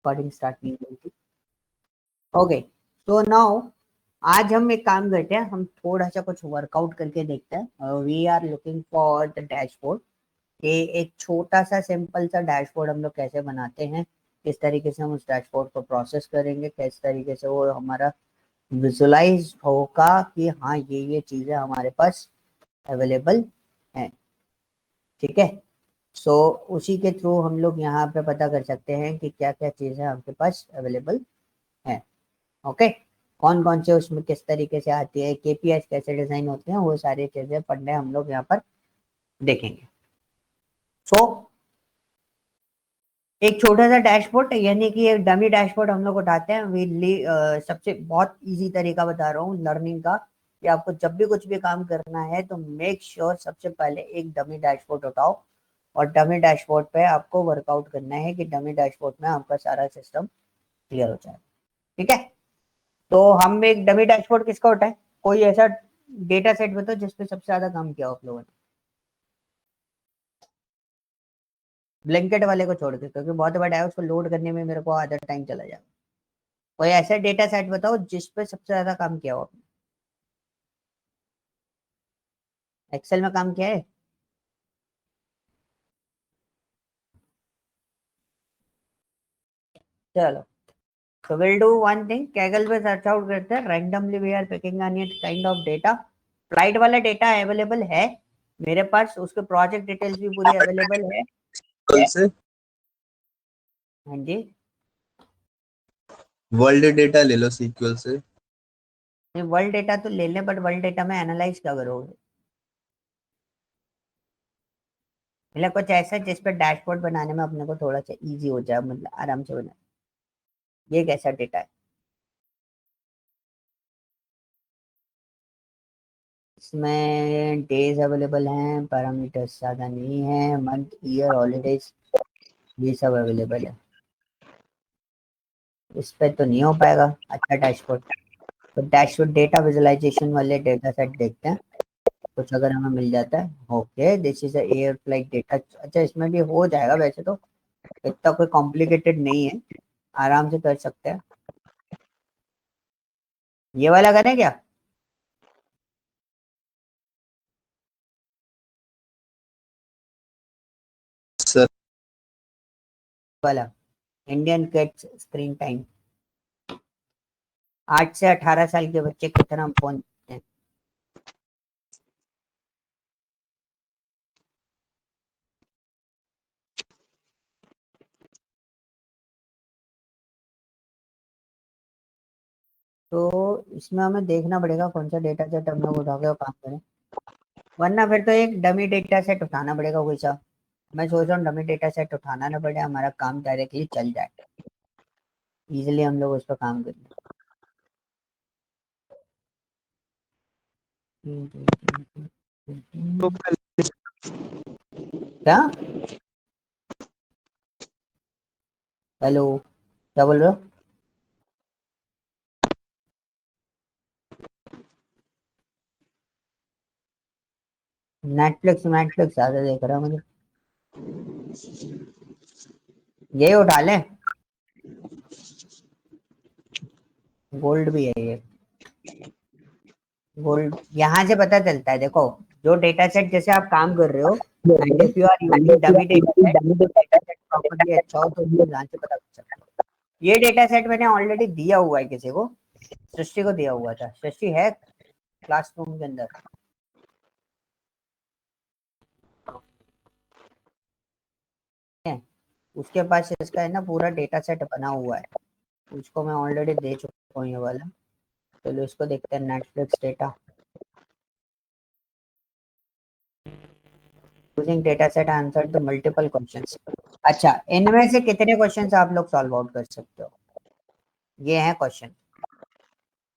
Recording start नहीं हुई थी। ओके, तो नाउ आज हम एक काम करते हैं, हम थोड़ा सा कुछ वर्कआउट करके देखते हैं। We are looking for the dashboard. ये एक छोटा सा सिंपल सा डैशबोर्ड हम लोग कैसे बनाते हैं, किस तरीके से हम उस डैशबोर्ड को प्रोसेस करेंगे, किस तरीके से वो हमारा विजुलाइज होगा कि हाँ ये चीजें हमारे पास अवेलेबल हैं। ठीक है, सो उसी के थ्रू हम लोग यहाँ पे पता कर सकते हैं कि क्या क्या चीजें आपके पास अवेलेबल है। ओके, कौन कौन से उसमें किस तरीके से आती है, केपीआई कैसे डिजाइन होते हैं, वो सारी चीजें पढ़ने हम लोग यहाँ पर देखेंगे। सो एक छोटा सा डैशबोर्ड यानी कि एक डमी डैशबोर्ड हम लोग उठाते हैं। सबसे बहुत इजी तरीका बता रहा हूँ लर्निंग का, कि आपको जब भी कुछ भी काम करना है तो मेक श्योर सबसे पहले एक डमी डैशबोर्ड उठाओ, और डमी डैशबोर्ड पे आपको वर्कआउट करना है कि डमी डैशबोर्ड में आपका सारा सिस्टम क्लियर हो जाए। ठीक है, तो हम एक डमी डैशबोर्ड किसका उठाए, कोई ऐसा डेटा सेट बताओ जिसपे सबसे ज्यादा काम किया हो आप लोगों ने, ब्लैंकेट वाले को छोड़ के, क्योंकि बहुत बड़ा है, उसको लोड करने में मेरे को आधा टाइम चला जाएगा। कोई ऐसा डेटा सेट बताओ जिसपे सबसे ज्यादा काम किया हो आपने। एक्सेल में काम किया है? चलो, तो will do one thing, Kaggle पे सर्च आउट करते हैं, randomly we are picking on it kind of data. Flight वाला डेटा अवेलेबल है मेरे पास, उसके प्रोजेक्ट डिटेल्स भी पूरी अवेलेबल है। कल से हाँ जी, वर्ल्ड डेटा ले लो सीक्वल से। वर्ल्ड डेटा तो ले लें, बट वर्ल्ड डेटा में एनालाइज क्या करोगे? मतलब कुछ ऐसा जिस पर डैशबोर्ड बनाने में अपने को थोड़ा सा इजी हो जाए, मतलब आराम से बना। ये कैसा डेटा है? इसमें डेज अवेलेबल हैं, पैरामीटर्स ज़्यादा नहीं है, मंथ ईयर हॉलीडेज ये सब अवेलेबल है। इस पे तो नहीं हो पाएगा अच्छा डैशबोर्ड। तो डैशबोर्ड डेटा विजुअलाइजेशन वाले डेटा सेट देखते हैं, कुछ अगर हमें मिल जाता है। Okay, this is air flight data. अच्छा, इसमें भी हो जाएगा वैसे तो, इतना कोई कॉम्प्लिकेटेड नहीं है, आराम से कर सकते हैं। ये वाला करें क्या? सर वाला इंडियन किड्स स्क्रीन टाइम, 8 से 18 साल के बच्चे कितना फोन देखते हैं? तो इसमें हमें देखना पड़ेगा कौन सा डेटा सेट हम लोग उठा के काम करें, वरना फिर तो एक डमी डेटा सेट उठाना पड़ेगा कोई सा। मैं सोच रहा हूँ डमी डेटा सेट उठाना ना पड़े, हमारा काम डायरेक्टली चल जाए, इजीली हम लोग उस पर काम करें। तो क्या? हेलो, क्या बोल रहे हो? नेटफ्लिक्स नेटफ्लिक्स ज्यादा देख रहा हूँ मुझे, यही उठा लें। गोल्ड भी है ये, गोल्ड यहाँ से पता चलता है, देखो जो डेटा सेट जैसे आप काम कर रहे हो, and if you are using dummy data set, data set properly अच्छा हो तो उसको यहाँ से पता कर सकते हो। ये डेटा सेट मैंने ऑलरेडी दिया हुआ है किसी को, सृष्टि को दिया हुआ था। सृष्टि है क्लासरूम के अंदर? है, उसके पास इसका है ना पूरा डेटा सेट बना हुआ है, उसको मैं ऑलरेडी दे चुका हूँ ये वाला। चलो इसको देखते हैं, Netflix data using data set answer the multiple questions. अच्छा, इनमें से कितने क्वेश्चंस आप लोग सॉल्व आउट कर सकते हो? ये है question,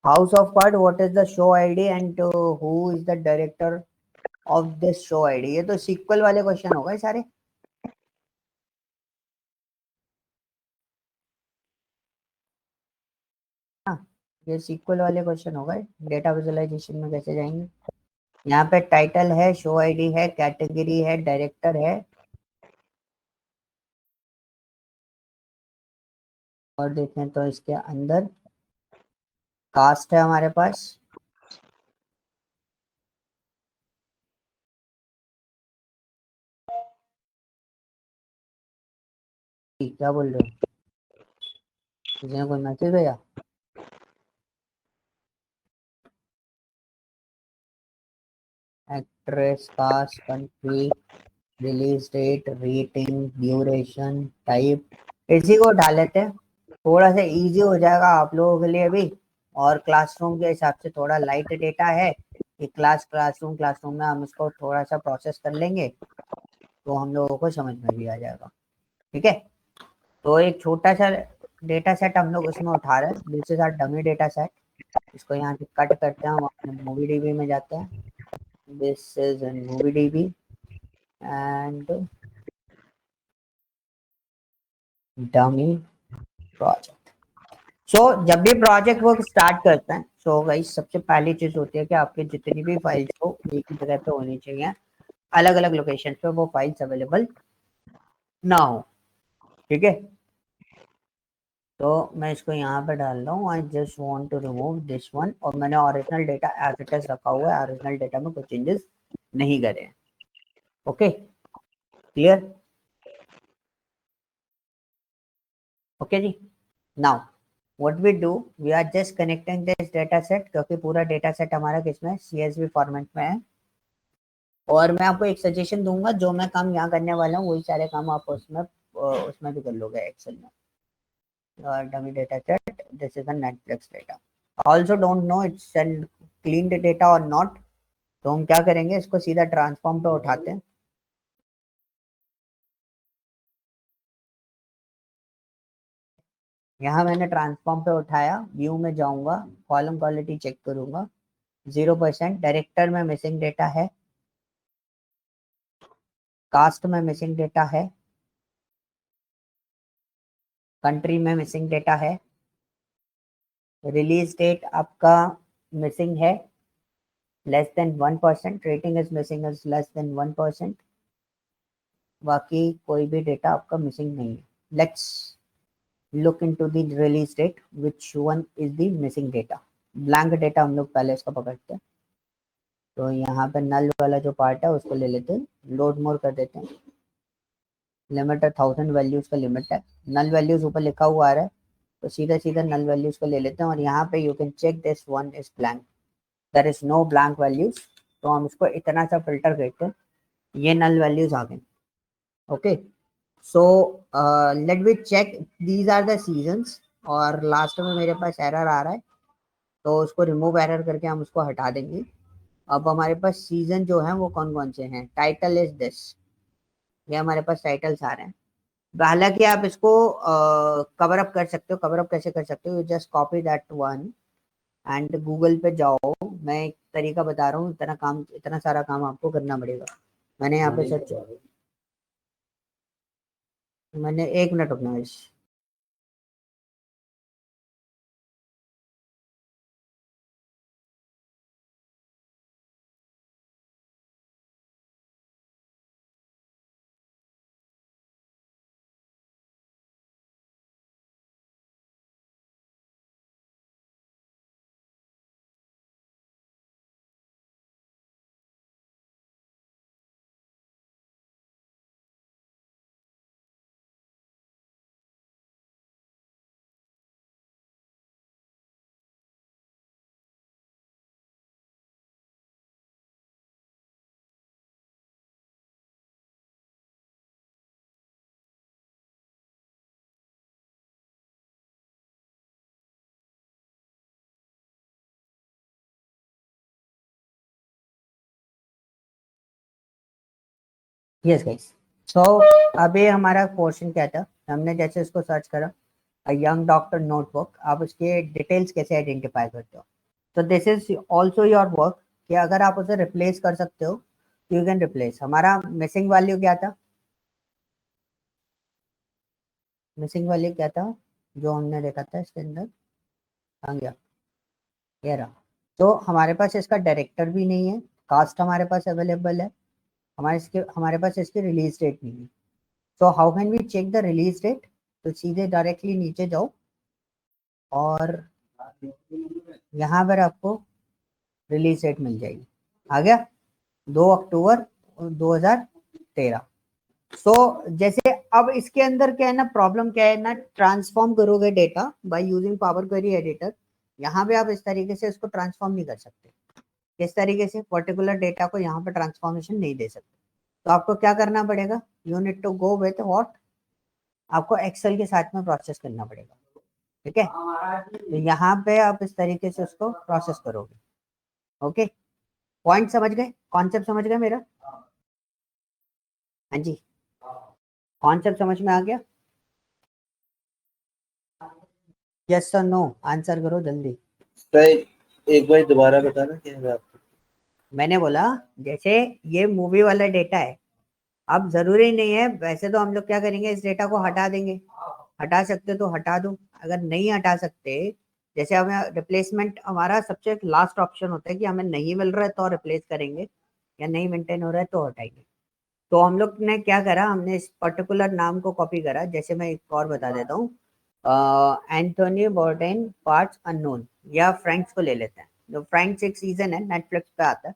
house of card what is the show ID and who is the director of this show ID. ये तो सीक्वल वाले क्वेश्चन होगा ये सारे। हाँ, ये सीक्वल वाले क्वेश्चन हो गए। डेटा विजुअलाइजेशन में कैसे जाएंगे? यहाँ पे टाइटल है, शो आईडी है, कैटेगरी है, डायरेक्टर है, और देखें तो इसके अंदर कास्ट है हमारे पास, क्या बोल रहे हो, किसी ने कोई मैसेज भेजा? Actress, cast, country, release date, rating, duration, type, इसी को उठा लेते हैं, थोड़ा सा इजी हो जाएगा आप लोगों के लिए भी। और क्लासरूम के हिसाब से थोड़ा लाइट डेटा है कि क्लासरूम में हम इसको थोड़ा सा प्रोसेस कर लेंगे तो हम लोगों को समझ में भी आ जाएगा। ठीक है, तो एक छोटा सा डेटा सेट हम लोग उसमें उठा रहे हैं, this is our dummy data set. इसको यहाँ से कट करते हैं, हम अपने मूवी डीबी में जाते हैं, this is in movie DB and dummy project. So जब भी प्रोजेक्ट वर्क स्टार्ट करते हैं, सो गाइस सबसे पहली चीज होती है कि आपके जितनी भी फाइल्स हो एक ही जगह पे होनी चाहिए, अलग अलग लोकेशन पे वो फाइल्स अवेलेबल ना हो। ठीक है, तो मैं इसको यहाँ पे डाल रहा हूँ, I just want to remove this one, और मैंने original data as it is रखा हुआ है, ओरिजिनल डेटा में कोई चेंजेस नहीं करे हैं। Okay, clear? ओके जी, now what we do, we are just connecting this data set, क्योंकि पूरा डेटा सेट हमारा किसमें, CSV फॉर्मेट में है। और मैं आपको एक सजेशन दूंगा, जो मैं काम यहाँ करने वाला हूँ वही सारे काम आप उसमें भी कर लोगे एक्सेल में। Dummy data set, this is a Netflix data, also don't know it's clean data और नॉट। तो हम क्या करेंगे, इसको सीधा ट्रांसफॉर्म पे उठाते हैं। यहाँ मैंने ट्रांसफॉर्म पे उठाया, व्यू में जाऊंगा, कॉलम क्वालिटी चेक करूंगा, 0%, डायरेक्टर में मिसिंग डेटा है, कास्ट में मिसिंग डेटा है, कंट्री में मिसिंग डेटा है, रिलीज डेट आपका मिसिंग है less than 1%, rating is missing is less than 1%, बाकी कोई भी डेटा आपका मिसिंग नहीं है। Let's look into the release date, which one is the missing data. Blank data हम लोग पहले इसका पकड़ते हैं, तो यहाँ पे नल वाला जो पार्ट है उसको ले लेते हैं, लोड मोर कर देते हैं, लिमिट 1000 वैल्यूज का लिमिट है, नल वैल्यूज ऊपर लिखा हुआ आ रहा है, तो सीधा सीधा नल वैल्यूज को ले लेते हैं, और यहाँ पे you can check this one is blank, there is no blank values, तो हम इसको इतना सा फिल्टर करते हैं, ये नल वैल्यूज आ गए। Okay, so let we check, these are the seasons, और लास्ट में मेरे पास एरर आ रहा है, तो उसको रिमूव एरर करके हम उसको हटा देंगे। अब हमारे पास सीजन जो है वो कौन कौन से हैं, टाइटल इज दिस, ये हमारे पास टाइटल्स आ रहे हैं। हालांकि आप इसको कवर अप कर सकते हो, कवर अप कैसे कर सकते हो, you just copy that one and Google पे जाओ, मैं एक तरीका बता रहा हूँ, इतना सारा काम आपको करना पड़ेगा। मैंने यहाँ पे सर्च, मैंने 1 मिनट रुकना है। यस गाइस, सो अभी हमारा क्वेश्चन क्या था, हमने जैसे इसको सर्च करा, यंग डॉक्टर नोटबुक, आप उसके डिटेल्स कैसे आइडेंटिफाई करते हो, तो this is also your work, कि अगर आप उसे रिप्लेस कर सकते हो यू कैन रिप्लेस। हमारा मिसिंग वैल्यू क्या था, मिसिंग वैल्यू क्या था जो हमने देखा था इसके अंदर, आ गया, ये रहा। तो हमारे पास इसका डायरेक्टर भी नहीं है, कास्ट हमारे पास अवेलेबल है, हमारे पास इसकी रिलीज डेट नहीं है। So how can we check the release date, तो सीधे डायरेक्टली नीचे जाओ, और यहाँ पर आपको रिलीज डेट मिल जाएगी। आ गया 2 अक्टूबर 2013। सो जैसे अब इसके अंदर क्या है ना, प्रॉब्लम क्या है ना, ट्रांसफॉर्म करोगे data by using power query editor, यहाँ पे आप इस तरीके से इसको ट्रांसफॉर्म नहीं कर सकते। इस तरीके से पर्टिकुलर डेटा को यहाँ पे ट्रांसफॉर्मेशन नहीं दे सकते। तो आपको क्या करना पड़ेगा, you need to go with what, आपको एक्सेल के साथ में प्रोसेस करना पड़ेगा। ठीक है, तो यहाँ पे आप इस तरीके से उसको प्रोसेस करोगे। ओके, पॉइंट समझ गए, कॉन्सेप्ट समझ गए मेरा? हाँ जी, कॉन्सेप्ट समझ में आ गया? यस और नो आंसर करो जल्दी। एक बार दोबारा बताना क्या है आपको। मैंने बोला जैसे ये मूवी वाला डेटा है, अब जरूरी नहीं है, वैसे तो हम लोग क्या करेंगे, इस डेटा को हटा देंगे, हटा सकते तो हटा दो, अगर नहीं हटा सकते, जैसे हमें रिप्लेसमेंट, हमारा सबसे लास्ट ऑप्शन होता है कि हमें नहीं मिल रहा है तो रिप्लेस करेंगे, या नहीं मेंटेन हो रहा है तो हटाएंगे। तो हम लोग ने क्या करा, हमने इस पर्टिकुलर नाम को कॉपी करा। जैसे मैं एक और बता देता हूँ, एंथोनी बोर्डेन पार्ट्स अननोन, या फ्रेंड्स को ले लेते हैं। जो फ्रेंड्स एक सीजन है, नेटफ्लिक्स पे आता है,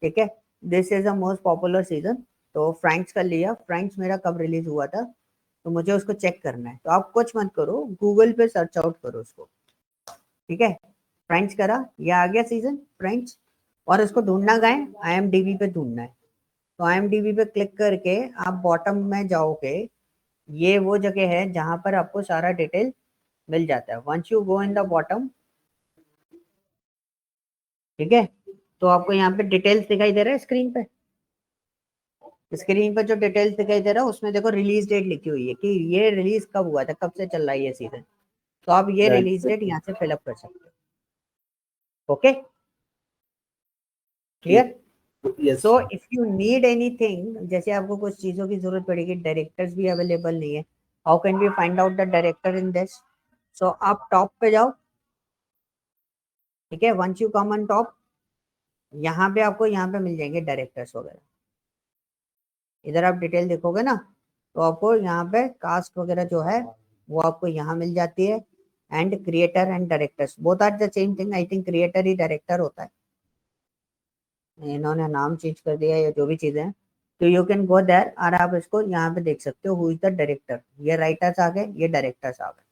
ठीक है, this is the most popular season. तो फ्रेंड्स का लिया, फ्रेंड्स मेरा कब रिलीज हुआ था, तो मुझे उसको चेक करना है। तो आप कुछ मत करो, गूगल पे सर्च आउट करो उसको, ठीक है, फ्रेंड्स करा, ये आ गया सीजन फ्रेंड्स, और उसको ढूंढना कहाँ है, IMDb पे ढूंढना है। तो IMDb पे क्लिक करके आप बॉटम में जाओगे, ये वो जगह है जहां पर आपको सारा डिटेल मिल जाता है। Once you go in the bottom, ठीक है, तो आपको यहाँ पे डिटेल्स दिखाई दे रहा है स्क्रीन पे। स्क्रीन पर जो डिटेल्स दिखाई दे रहा है उसमें देखो रिलीज डेट लिखी हुई है कि ये रिलीज कब हुआ था, कब से चल रहा है ये सीजन। तो आप ये रिलीज डेट यहाँ से फिलअप कर सकते हो। Okay, clear? Yes. So if you need anything, जैसे आपको कुछ चीजों की जरूरत पड़ेगी, डायरेक्टर्स भी अवेलेबल नहीं है, how can we find out the director in this? So आप टॉप पे जाओ, ठीक है, once you come on top, यहाँ पे आपको यहाँ पे मिल जाएंगे डायरेक्टर्स वगैरह। इधर आप डिटेल देखोगे ना, तो आपको यहाँ पे कास्ट वगैरह जो है वो आपको यहाँ मिल जाती है। And creator and directors both are the same thing, I think creator ही डायरेक्टर होता है, इन्होंने नाम चेंज कर दिया या जो भी चीजें हैं। तो यू कैन गो देयर और आप इसको यहाँ पे देख सकते हो, हु इज द डायरेक्टर। ये राइटर्स आ गए, ये डायरेक्टर्स आ गए,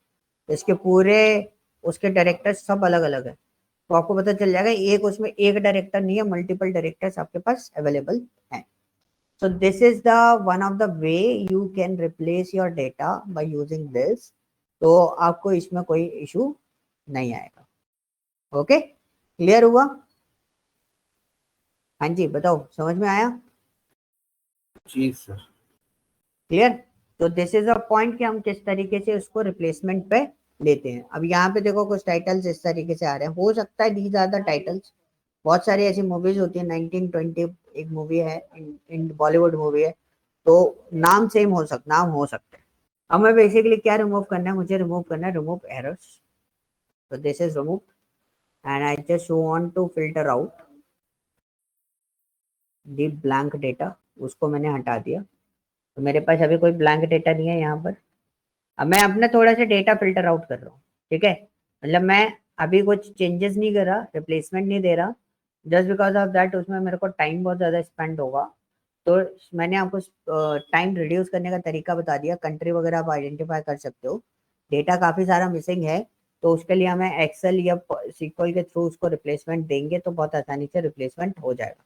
तो इसके पूरे उसके डायरेक्टर्स सब अलग अलग है। तो आपको पता चल जाएगा एक उसमें एक डायरेक्टर नहीं है, मल्टीपल डायरेक्टर्स आपके पास अवेलेबल है। So this is the one of the way you can replace your data by using this. तो आपको इसमें कोई इशू नहीं आएगा। ओके, क्लियर हुआ? हाँ जी, बताओ, समझ में आया? जी सर। क्लियर? तो दिस इज अ पॉइंट कि हम किस तरीके से उसको रिप्लेसमेंट पे लेते हैं। अब यहाँ पे देखो कुछ टाइटल्स इस तरीके से आ रहे हैं, हो सकता है दीज आर द टाइटल्स। बहुत सारी ऐसी मूवीज होती है, 1920 एक मूवी है, इन बॉलीवुड मूवी है, तो नाम सेम हो सकता, नाम हो सकते हैं। हमें बेसिकली क्या रिमूव करना है, मुझे रिमूव करना है रिमूव एरर्स। तो this is remove and I just want to filter out the blank data, उसको मैंने हटा दिया। तो मेरे पास अभी कोई ब्लैंक डेटा नहीं है यहाँ पर। अब मैं अपने थोड़ा सा डेटा फिल्टर आउट कर रहा हूँ, ठीक है, मतलब मैं अभी कुछ चेंजेस नहीं कर रहा, रिप्लेसमेंट नहीं दे रहा, जस्ट बिकॉज ऑफ दैट उसमें मेरे को टाइम बहुत ज़्यादा स्पेंड होगा। तो मैंने आपको टाइम रिड्यूस करने का तरीका बता दिया, कंट्री वगैरह आप आइडेंटिफाई कर सकते हो। डेटा काफ़ी सारा मिसिंग है, तो उसके लिए हमें एक्सेल या सीक्वल के थ्रू उसको रिप्लेसमेंट देंगे तो बहुत आसानी से रिप्लेसमेंट हो जाएगा।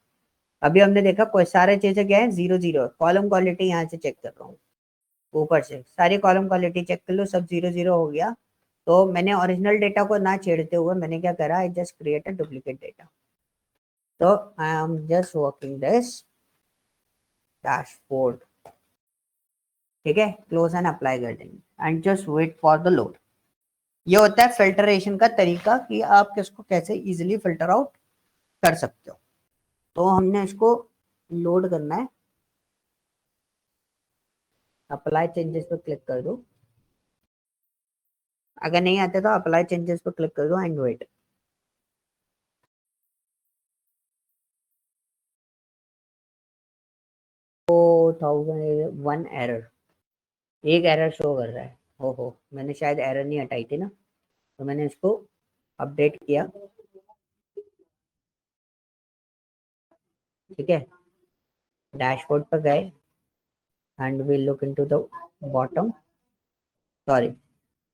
अभी हमने देखा कोई सारे चीज़ें क्या है, 0 0, कॉलम क्वालिटी यहाँ से चेक कर रहा हूँ, ऊपर से सारी कॉलम क्वालिटी चेक कर लो, सब 0 0 हो गया। तो मैंने ओरिजिनल डेटा को ना छेड़ते हुए मैंने क्या करा, I just create a duplicate data. तो I am just working this dashboard, ठीक है, क्लोज एंड अप्लाई कर देंगे and just wait for the load. ये होता है फिल्टरेशन का तरीका कि आप किसको कैसे इजीली फिल्टर आउट कर सकते हो। तो हमने इसको लोड करना है, अप्लाई चेंजेस पे क्लिक कर दो, अगर नहीं आते तो अप्लाई चेंजेस पे क्लिक कर दो एंड वेट। 4001 एरर, एक एरर शो कर रहा है। हो मैंने शायद एरर नहीं हटाई थी ना, तो मैंने इसको अपडेट किया, ठीक है। डैशबोर्ड पर गए and we look into the bottom, sorry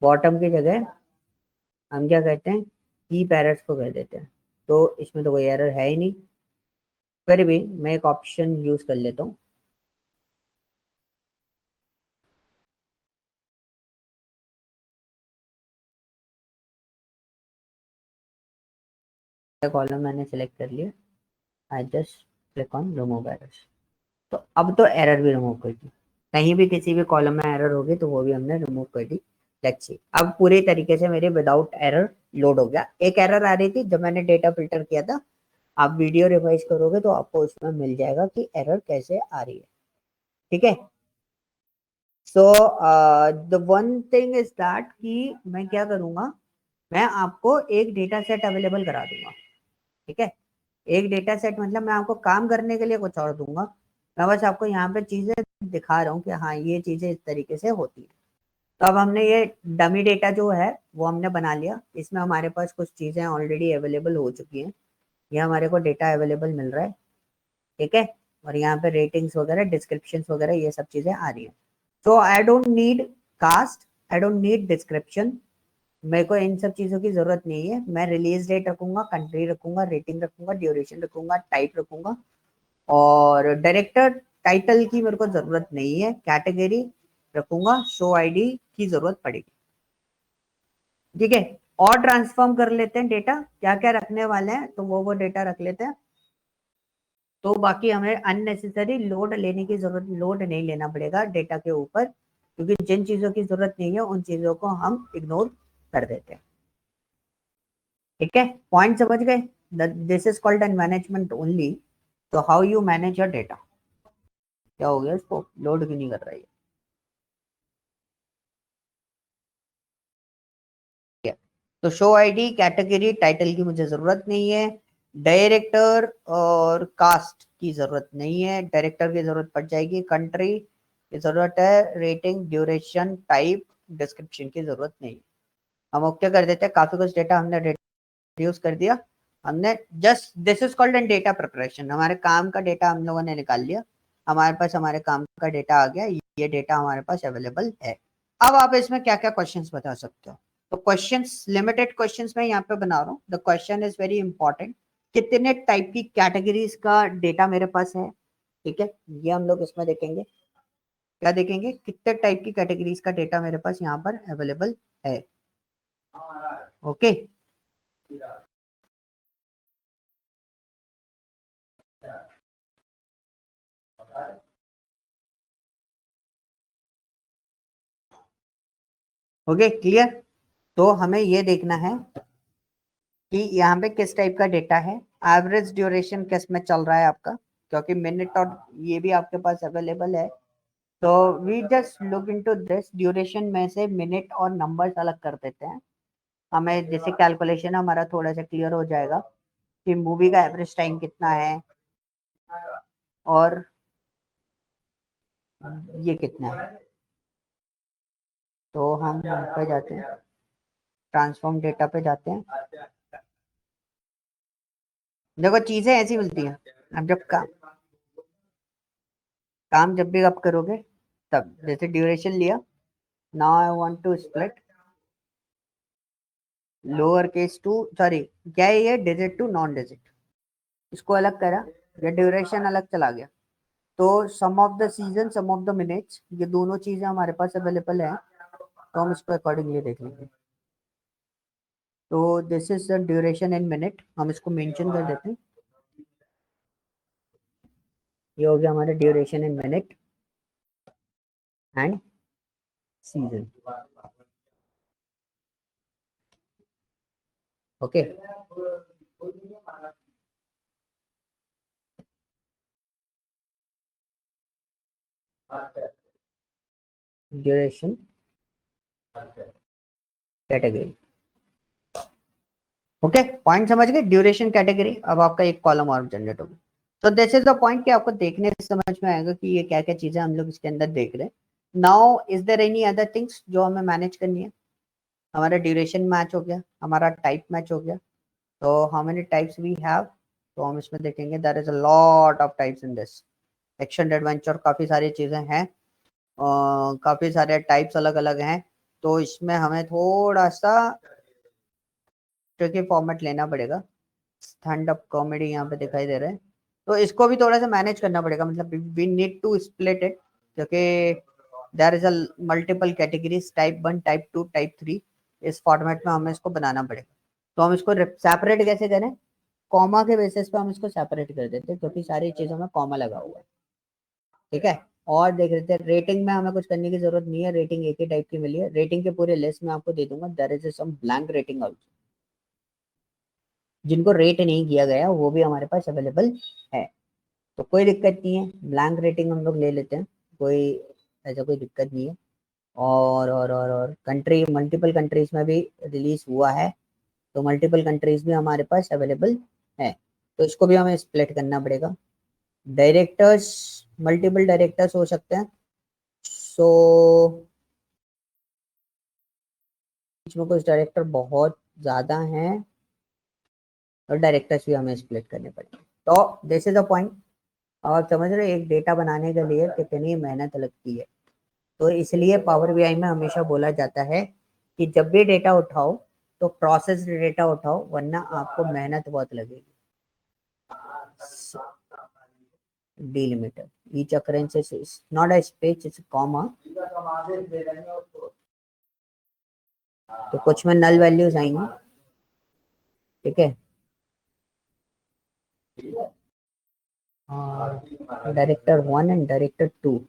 bottom की जगह हम क्या कहते हैं, कीप एरर्स को कह देते हैं। तो इसमें तो कोई एरर है ही नहीं, फिर भी मैं एक ऑप्शन यूज कर लेता हूँ। कॉलम मैंने सेलेक्ट कर लिया, I just click on remove errors. तो अब तो एरर भी रिमूव कर दी, कहीं भी किसी भी कॉलम में एरर होगी तो वो भी हमने रिमूव कर दी। लेट्स सी, अब पूरी तरीके से मेरे विदाउट एरर लोड हो गया। एक एरर आ रही थी जब मैंने डेटा फिल्टर किया था, आप वीडियो रिवाइज करोगे तो आपको उसमें मिल जाएगा कि एरर कैसे आ रही है, ठीक है। So the one thing is that कि मैं क्या करूंगा, मैं आपको एक डेटा सेट अवेलेबल करा दूंगा, ठीक है। एक डेटा सेट मतलब मैं आपको काम करने के लिए कुछ और दूंगा, मैं बस आपको यहाँ पे चीजें दिखा रहा हूँ कि हाँ ये चीजें इस तरीके से होती है। तो अब हमने ये डमी डेटा जो है वो हमने बना लिया, इसमें हमारे पास कुछ चीजें ऑलरेडी अवेलेबल हो चुकी हैं, ये हमारे को डेटा अवेलेबल मिल रहा है, ठीक है। और यहाँ पे रेटिंग्स वगैरह, डिस्क्रिप्शन वगैरह ये सब चीजें आ रही हैं। तो I don't need cast, I don't need description, मेरे को इन सब चीजों की जरूरत नहीं है। मैं रिलीज डेट रखूंगा, कंट्री रखूंगा, रेटिंग रखूंगा, ड्यूरेशन रखूंगा, टाइप रखूंगा, और डायरेक्टर टाइटल की मेरे को जरूरत नहीं है, कैटेगरी रखूंगा, शो आईडी की जरूरत पड़ेगी, ठीक है। और ट्रांसफॉर्म कर लेते हैं डेटा, क्या क्या रखने वाले हैं तो वो डेटा रख लेते हैं। तो बाकी हमें अननेसेसरी लोड लेने की जरूरत, लोड नहीं लेना पड़ेगा डेटा के ऊपर, क्योंकि जिन चीजों की जरूरत नहीं है उन चीजों को हम इग्नोर कर देते हैं, ठीक है। पॉइंट समझ गए, this is called an management only. तो how you manage your data, क्या हो गया, इसको लोड क्यों नहीं कर रहा है, तो शो आईडी, कैटेगरी, टाइटल की मुझे जरूरत नहीं है, डायरेक्टर और कास्ट की जरूरत नहीं है, डायरेक्टर की जरूरत पड़ जाएगी, कंट्री की जरूरत है, रेटिंग, ड्यूरेशन, टाइप, डिस्क्रिप्शन की जरूरत नहीं। हम ओके कर देते हैं, काफी कुछ डेटा हमने रिड्यूस कर दिया हमने। Just this is called N data preparation, हमारे काम का डेटा हम लोगों ने निकाल लिया, हमारे पास हमारे काम का डेटा आ गया, ये डेटा हमारे पास अवेलेबल है। अब आप इसमें क्या क्या क्वेश्चंस बता सकते हो, तो क्वेश्चंस, लिमिटेड क्वेश्चंस मैं यहाँ पे बना रहा हूँ। The question is very important, कितने टाइप की कैटेगरीज का डेटा मेरे पास है, ठीक है, ये हम लोग इसमें देखेंगे। क्या देखेंगे, कितने टाइप की कैटेगरीज का डेटा मेरे पास यहाँ पर अवेलेबल है, ओके। Okay clear. तो हमें ये देखना है कि यहाँ पे किस टाइप का डेटा है, एवरेज ड्यूरेशन किस में चल रहा है आपका, क्योंकि मिनट और ये भी आपके पास अवेलेबल है। तो we just look into this, duration में से मिनट और नंबर्स अलग कर देते हैं, हमें जैसे कैलकुलेशन हमारा थोड़ा सा क्लियर हो जाएगा कि मूवी का एवरेज टाइम कितना है और ये कितना है। तो हम पे जाते हैं, ट्रांसफॉर्म डेटा पे जाते हैं। देखो चीजें ऐसी मिलती हैं, अब जब काम जब भी आप करोगे, तब जैसे ड्यूरेशन लिया, now I want to split lower case to, sorry क्या है ये, डिजिट टू नॉन डिजिट, इसको अलग करा, या ड्यूरेशन अलग चला गया। तो sum of the season, sum of the minutes, ये दोनों चीजें हमारे पास अवेलेबल है, तो हम इसको अकॉर्डिंगली देख लेंगे। तो this is the duration in minute, हम इसको मेंशन कर देते हैं, ये हो गया हमारा duration in minute and season, okay. Duration category, okay, point समझ गए, ड्यूरेशन कैटेगरी। अब आपका एक कॉलम और जनरेट होगा। तो दिस इज द पॉइंट कि आपको देखने से समझ में आएगा कि ये क्या क्या चीजें हम लोग इसके अंदर देख रहे हैं। Now is there any other things जो हमें मैनेज करनी है, हमारा ड्यूरेशन मैच हो गया, हमारा टाइप मैच हो गया। तो how many types we have, तो हम इसमें देखेंगे there is a lot of types in this action adventure, काफी सारी चीजें हैं, काफी सारे टाइप्स अलग अलग हैं। तो इसमें हमें थोड़ा सा ट्रिकी फॉर्मेट लेना पड़ेगा। स्टैंड अप कॉमेडी यहाँ पे दिखाई दे रहा है, तो इसको भी थोड़ा सा मैनेज करना पड़ेगा, मतलब we need to split it, क्योंकि there is a multiple categories, type 1, type 2, type 3। इस फॉर्मेट में हमें इसको बनाना पड़ेगा। तो हम इसको सेपरेट कैसे करें, कॉमा के बेसिस पे हम इसको सेपरेट कर देते हैं, क्योंकि सारी चीजों में कॉमा लगा हुआ है। ठीक है, और देख लेते हैं रेटिंग में हमें कुछ करने की जरूरत नहीं है, रेटिंग एक ही टाइप की मिली है। रेटिंग के पूरे लिस्ट में आपको दे दूंगा, there is some blank rating also, जिनको रेट नहीं किया गया वो भी हमारे पास अवेलेबल है। तो कोई दिक्कत नहीं है, ब्लैंक रेटिंग हम लोग ले लेते हैं, कोई ऐसा कोई दिक्कत नहीं है। और कंट्री, मल्टीपल कंट्रीज में भी रिलीज हुआ है, तो मल्टीपल कंट्रीज भी हमारे पास अवेलेबल है। तो इसको भी हमें स्प्लिट करना पड़ेगा। डायरेक्टर्स, मल्टीपल डायरेक्टर्स हो सकते हैं, सो इसमें कुछ डायरेक्टर बहुत ज़्यादा हैं, और डायरेक्टर्स भी हमें स्प्लिट करने पड़ेंगे। तो दिस इज द पॉइंट। आप समझ रहे हो एक डेटा बनाने के लिए कितनी मेहनत लगती है। तो इसलिए पावर बीआई में हमेशा बोला जाता है कि जब भी डेटा उठाओ तो प्रोसेस डेटा उठाओ, वरना आपको मेहनत बहुत लगेगी। Delimiter, each occurrence is not a space, it's a comma। तो कुछ में नल वैल्यूज आएंगी, ठीक है, और डायरेक्टर 1 एंड डायरेक्टर 2,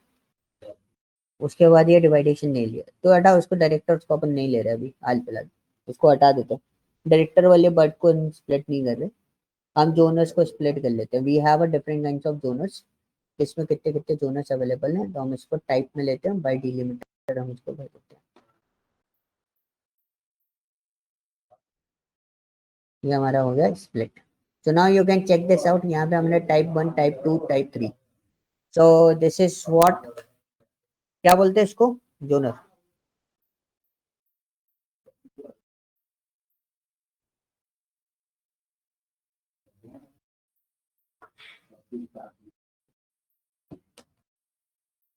उसके बाद ये डिवाइडेशन नहीं लिया तो हटा, उसको डायरेक्टर को अपन नहीं ले रहे अभी हाल फिलहाल, उसको हटा देते हैं। डायरेक्टर वाले बर्ड को स्प्लिट नहीं कर रहे, हम जोनर्स को स्प्लिट कर लेते हैं। We have a different kinds of genres, इसमें कितने कितने जोनर्स अवेलेबल हैं, तो हम इसको टाइप में लेते हैं, बाय डिलिमिटर हम इसको भर देते हैं। ये हमारा हो गया split. So now you can check this out, यहाँ पे हमने type 1, type 2, type 3। So this is what, क्या बोलते हैं इसको, जोनर।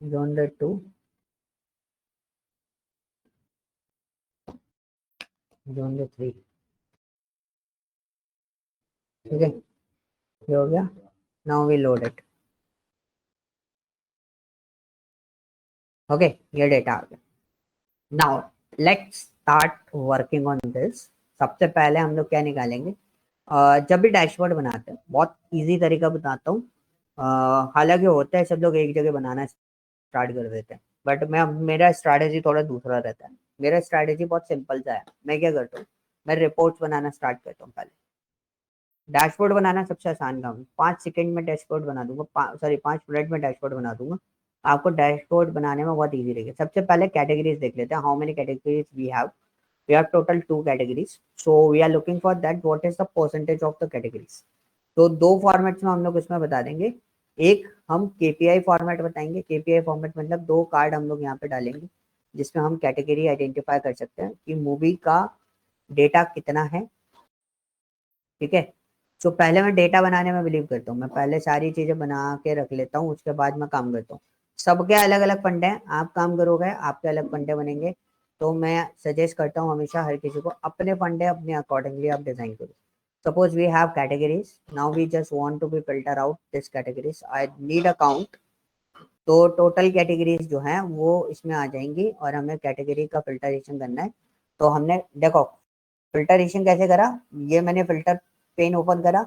जोनर 2, जोनर 3, ठीक है, ये हो गया। Now we load it, okay, ये डेटा आ गया। Now let's start working on this. सबसे पहले हम लोग क्या निकालेंगे, जब भी डैशबोर्ड बनाते हैं, बहुत इजी तरीका बताता हूँ। हालांकि होता है सब लोग एक जगह बनाना स्टार्ट कर देते हैं, बट मैं, मेरा स्ट्रैटेजी थोड़ा दूसरा रहता है। मेरा स्ट्रैटेजी बहुत सिंपल सा है। मैं क्या करता हूँ, मैं रिपोर्ट्स बनाना स्टार्ट करता हूँ पहले। डैशबोर्ड बनाना सबसे आसान काम है, 5 सेकंड में डैशबोर्ड बना दूंगा, सॉरी 5 मिनट में डैशबोर्ड बना दूंगा। आपको डैशबोर्ड बनाने में बहुत इजी रहेगा। सबसे पहले कैटेगरीज देख लेते हैं, how many categories we have. We have total 2 categories, so we are looking for that what is the percentage of the categories. तो दो फॉर्मेट्स में हम लोग इसमें बता देंगे। एक हम केपीआई फॉर्मेट बताएंगे, केपीआई फॉर्मेट मतलब 2 कार्ड हम लोग यहाँ पे डालेंगे, जिसमें हम कैटेगरी आइडेंटिफाई कर सकते हैं कि मूवी का डेटा कितना है, ठीक है। तो पहले मैं डेटा बनाने में बिलीव करता हूँ, मैं पहले सारी चीजें बना के रख लेता हूँ, उसके बाद मैं काम करता हूँ। सबके अलग अलग फंडे हैं, आप काम करोगे आपके अलग फंडे बनेंगे। तो मैं सजेस्ट करता हूँ हमेशा हर किसी को अपने फंडे अपने अकॉर्डिंगली आप डिजाइन करो। Suppose we have categories, now we just want to be filter out this categories, I need a count. तो टोटल कैटेगरीज जो है वो इसमें आ जाएंगी, और हमें कैटेगरी का फिल्टरेशन करना है। तो हमने देखो फिल्टरेशन कैसे करा, ये मैंने फिल्टर पेन ओपन करा,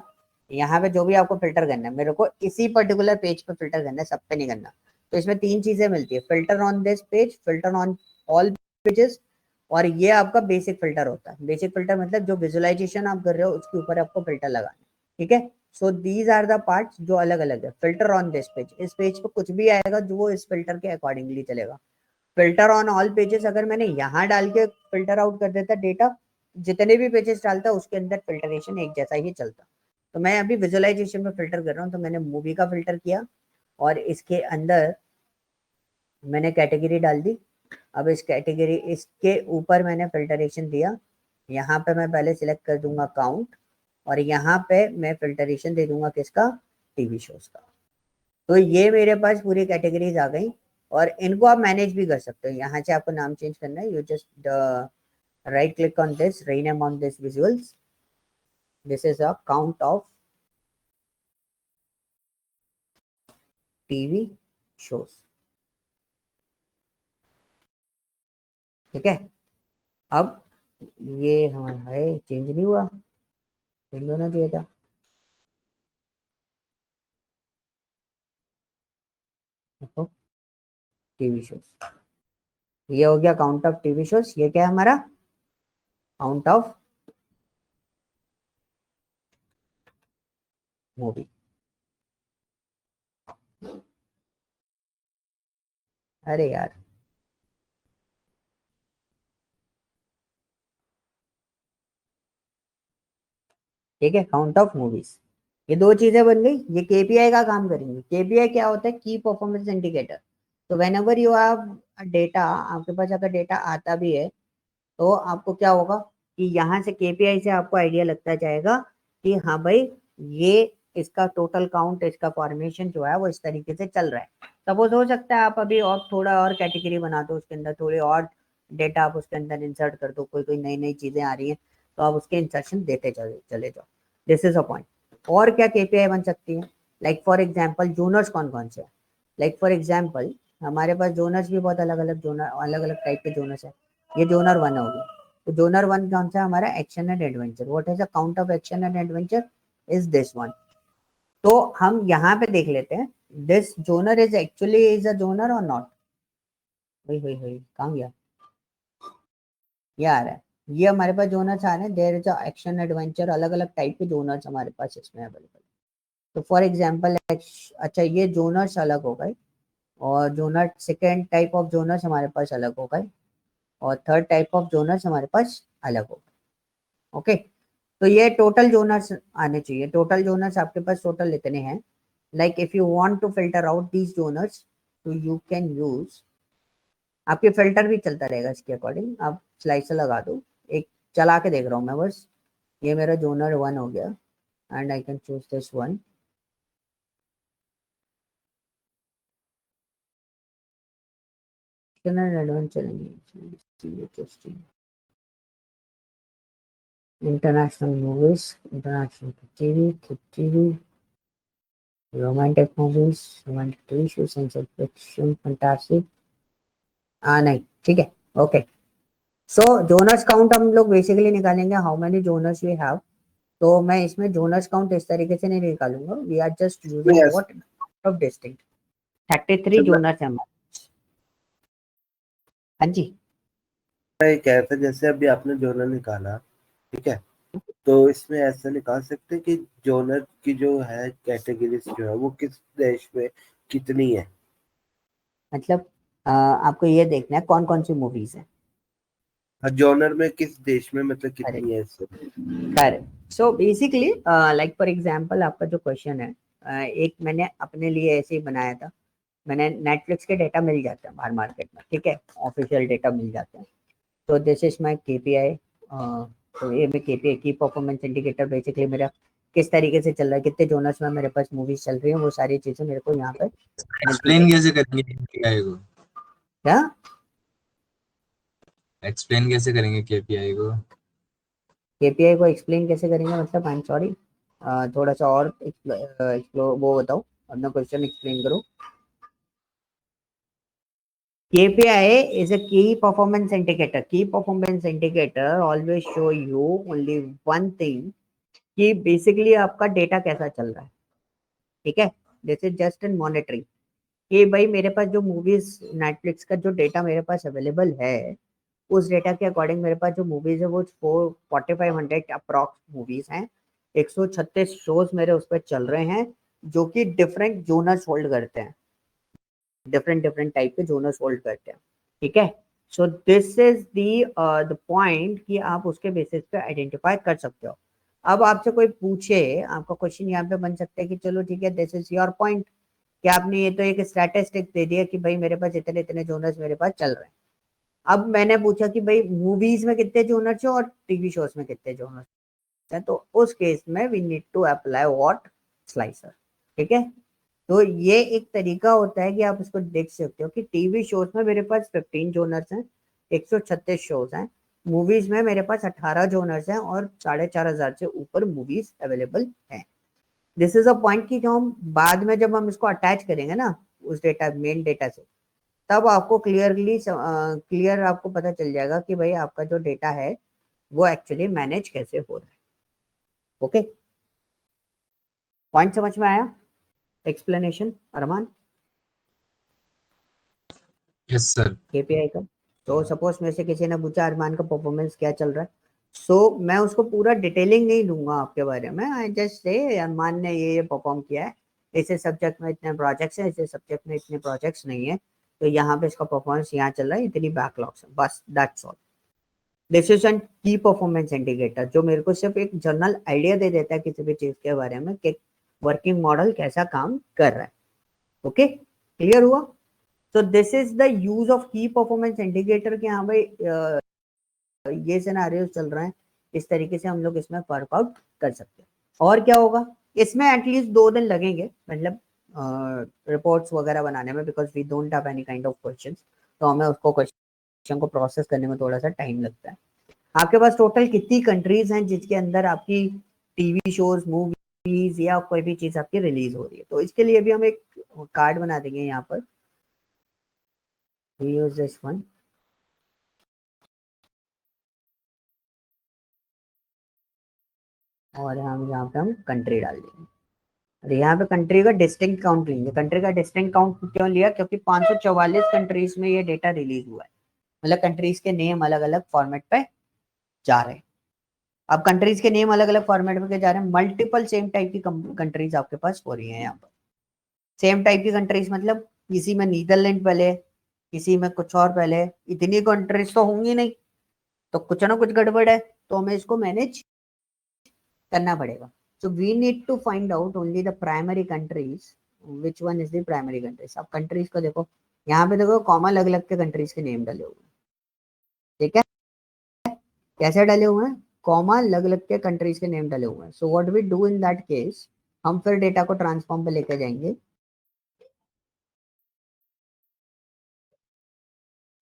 यहाँ पे जो भी आपको फिल्टर करना है, मेरे को इसी पर्टिकुलर पेज पे फिल्टर करना है, सब पे नहीं करना। तो इसमें 3 चीजें मिलती है, filter on this page, filter on all pages, और ये आपका बेसिक फिल्टर होता है। बेसिक फिल्टर मतलब जो विजुअलाइजेशन आप कर रहे हो उसके ऊपर आपको फिल्टर लगाना है, ठीक है। So these are the parts जो अलग अलग है। फिल्टर ऑन दिस पेज, इस पेज पे कुछ भी आएगा जो वो इस फिल्टर के अकॉर्डिंगली चलेगा। फिल्टर ऑन ऑल पेजेस, अगर मैंने यहाँ डाल के फिल्टर आउट कर देता डेटा, जितने भी पेजेस डालता उसके अंदर फिल्टरेशन एक जैसा ही चलता। तो मैं अभी विजुअलाइजेशन में फिल्टर कर रहा हूँ, तो मैंने मूवी का फिल्टर किया, और इसके अंदर मैंने कैटेगरी डाल दी, अब इस कैटेगरी इसके ऊपर मैंने फिल्टरेशन दिया, यहाँ पे मैं पहले सिलेक्ट कर दूंगा काउंट, और यहाँ पे मैं फिल्टरेशन दे दूंगा किसका, टीवी शोज का। तो ये मेरे पास पूरी कैटेगरीज आ गई, और इनको आप मैनेज भी कर सकते हो। यहाँ से आपको नाम चेंज करना है, you just right click on this, rename on this visuals, this is a count of TV shows. ठीक है, अब ये हमारा है चेंज नहीं हुआ, चेंज होना चाहिए था। टीवी शोज, ये हो गया काउंट ऑफ टीवी शोज। ये क्या है हमारा, काउंट ऑफ मूवी। अरे यार, ठीक है, काउंट ऑफ मूवीज, ये दो चीजें बन गई। ये केपीआई का काम करेंगे। केपीआई क्या होता है, की परफॉर्मेंस इंडिकेटर। तो when ever you have data, आपके पास अगर डेटा आता भी है तो आपको क्या होगा कि यहाँ से केपीआई से आपको आइडिया लगता जाएगा कि हाँ भाई, ये इसका टोटल काउंट, इसका फॉर्मेशन जो है वो इस तरीके से चल रहा है। सपोज हो सकता है आप अभी और थोड़ा और कैटेगरी बना दो, उसके अंदर थोड़ी और डेटा आप उसके अंदर इंसर्ट कर दो, कोई कोई नई नई चीजें आ रही हैं तो आप उसके इंसर्शन देते चले जाओ। This is a point. और क्या केपीआई बन सकती है, लाइक फॉर एग्जाम्पल जोनर्स कौन कौन से है। लाइक फॉर एग्जाम्पल हमारे पास जोनर्स भी बहुत अलग अलग जोनर, अलग अलग टाइप के जोनर्स है। ये जोनर वन हो गया। तो जोनर वन कौन सा हमारा, action and adventure. What is the count of action and adventure, is this one. तो हम यहाँ पे देख लेते हैं, this genre is actually is a genre और नॉट। वही वही वही कहाँ गया, ये आ रहा है। ये हमारे पास जोनर्स आ रहे हैं, there is a action adventure, अलग अलग टाइप के जोनर्स हमारे पास इसमें अवेलेबल। तो फॉर एग्जाम्पल, अच्छा ये जोनर्स अलग हो गए, और जोनर सेकेंड टाइप ऑफ जोनर्स हमारे पास अलग हो गए, और थर्ड टाइप ऑफ जोनर्स हमारे पास अलग हो गए। ओके, तो ये टोटल जोनर्स आने चाहिए। टोटल जोनर्स आपके पास टोटल इतने हैं। Like if you want to filter out these genres, तो यू कैन यूज, आपके फिल्टर भी चलता रहेगा इसके अकॉर्डिंग। आप स्लाइसर लगा दो, एक चला के देख रहा हूँ मैं बस। ये मेरा जोनर वन हो गया, and I can choose this one. Adventure, international movies, international TV, romantic movies, romantic TV show, science fiction, fantastic. हाँ नहीं, ठीक है, ओके। सो जोनर्स काउंट हम लोग बेसिकली निकालेंगे, how many genres we have. तो मैं इसमें जोनर्स काउंट इस तरीके से नहीं निकालूंगा, we are just using yes, what of distinct. 33 जब जोनर्स है हमारे। हाँ जी। मैं कह रहा था, जैसे अभी आपने जोनर निकाला, ठीक है, तो इसमें ऐसा निकाल सकते हैं कि जोनर की जो है कैटेगरीज जो है वो किस देश में कितनी है। मतलब आपको ये देखना है कौन कौन सी मूवीज है। हर जोनर में किस देश में मतलब अरे, कितनी है इससे। Correct. So basically like for example आपका जो क्वेश्चन है, एक मैंने अपने लिए ऐसे ही बनाया था। मैंने नेटफ्लिक्स के डेटा मिल जाते हैं बाहर मार्केट में, ठीक है, ऑफिशियल डेटा मिल जाते हैं। तो दिस इज माय केपीआई। तो ये मैं केपीआई की परफॉर्मेंस इंडिकेटर बेसिकली मेरा किस तरीके से चल रहा है, कितने जोनर्स में मेरे पास मूवीज चल रही है, वो सारी चीजें मेरे को यहाँ पे मिलती एक्सप्लेन रहेगी। कैसे करेंगे केपीआई को? क्या एक्सप्लेन कैसे करेंगे केपीआई को? केपीआई को एक्सप्लेन कैसे करेंगे, मतलब आई एम सॉरी, थोड़ा सा और एक्सप्लोर वो बताओ, अपना क्वेश्चन एक्सप्लेन करो। KPI is a key performance indicator. Key performance indicator always show you only one thing, कि बेसिकली आपका डेटा कैसा चल रहा है। ठीक है, this is just in monitoring, कि भाई मेरे पास जो मूवीज नेटफ्लिक्स का जो डेटा मेरे पास अवेलेबल है, उस डेटा के अकॉर्डिंग मेरे पास जो मूवीज है वो 4500 अप्रॉक्स मूवीज हैं। 136 शोज मेरे उस पर चल रहे हैं, जो कि डिफरेंट जोनर्स होल्ड करते हैं, डिफरेंट डिफरेंट टाइप के जोनर्स होल्ड करते हैं। ठीक है, so this is the point कि आप उसके बेसिस पे आइडेंटिफाई कर सकते हो। अब आपसे कोई पूछे, आपका क्वेश्चन यहाँ पे बन सकता है कि चलो ठीक है, दिस इज योर पॉइंट, कि आपने ये तो एक स्टैटिस्टिक दे दिया कि भाई मेरे पास इतने इतने जोनर्स मेरे पास चल रहे हैं। अब मैंने पूछा कि भाई मूवीज में कितने जोनर्स हैं और टीवी शोज में कितने जोनर्स हैं, तो उस केस में we need to apply what, slicer. ठीक है, तो ये एक तरीका होता है कि आप इसको देख सकते हो कि टीवी शोज में मेरे पास 15 जोनर्स हैं, 136 शोज हैं। मूवीज में मेरे पास 18 जोनर्स हैं और 4,500 से ऊपर मूवीज अवेलेबल हैं। दिस इज अ पॉइंट कि जो हम बाद में जब हम इसको अटैच करेंगे ना उस डेटा, मेन डेटा से, तब आपको क्लियर आपको पता चल जाएगा कि भाई आपका जो डेटा है वो एक्चुअली मैनेज कैसे हो रहा है। ओके, पॉइंट समझ में आया? एक्सप्लेनेशन अरमान, यस सर। केपीआई का। तो सपोज में से किसी ने पूछा अरमान का परफॉर्मेंस क्या चल रहा है, सो मैं उसको पूरा डिटेलिंग नहीं दूंगा आपके बारे में। आई जस्ट से अरमान ने ये परफॉर्म किया है, इसे सब्जेक्ट में इतने प्रोजेक्ट्स हैं, इसे सब्जेक्ट में इतने प्रोजेक्ट्स नहीं है, तो यहाँ पे इसका परफॉर्मेंस यहाँ चल रहा है, इतनी बैकलॉग्स है, बस that's all. This is N की परफॉर्मेंस इंडिकेटर जो मेरे को सिर्फ एक जनरल आइडिया दे देता है किसी भी चीज के बारे में कि वर्किंग मॉडल कैसा काम कर रहा है। ओके, क्लियर हुआ? सो this is the use of की परफॉर्मेंस इंडिकेटर कि हाँ भाई ये सिनेरियो चल रहा है, इस तरीके से हम लोग इसमें वर्क आउट कर सकते हैं। और क्या होगा इसमें, एटलीस्ट 2 दिन लगेंगे, मतलब रिपोर्ट्स वगैरह बनाने में, because we don't have any kind of questions, तो हमें उसको क्वेश्चन को प्रोसेस करने में थोड़ा सा टाइम लगता है। आपके पास टोटल कितनी कंट्रीज हैं जिसके अंदर आपकी टीवी शोज, मूवीज या कोई भी चीज आपकी रिलीज हो रही है, तो इसके लिए भी हम एक कार्ड बना देंगे यहाँ पर। We use this one। और यहाँ पे हम कंट्री डाल देंगे, और यहाँ पे कंट्री का डिस्टिंक्ट काउंट लेंगे। कंट्री का डिस्टिंक्ट काउंट क्यों लिया? क्योंकि 544 कंट्रीज में ये डेटा रिलीज हुआ है, मतलब कंट्रीज के नेम अलग अलग फॉर्मेट पे जा रहे हैं। अब कंट्रीज के नेम अलग अलग फॉर्मेट पे जा रहे हैं, मल्टीपल सेम टाइप की कंट्रीज आपके पास हो रही है यहाँ पर। सेम टाइप की कंट्रीज मतलब किसी में नीदरलैंड पहले, किसी में कुछ और पहले, इतनी कंट्रीज तो होंगी नहीं, तो कुछ ना कुछ गड़बड़ है, तो हमें इसको मैनेज करना पड़ेगा। So we need to find out only the primary countries, which one is the primary countries. अब कंट्रीज को देखो, यहाँ पे देखो कॉमा अलग अलग के कंट्रीज के नेम डले हुए हैं। ठीक है, कैसे डले हुए हैं? कॉमा अलग अलग के कंट्रीज के नेम डले हुए हैं। So what we do in that case, हम फिर डेटा को ट्रांसफॉर्म पे लेके जाएंगे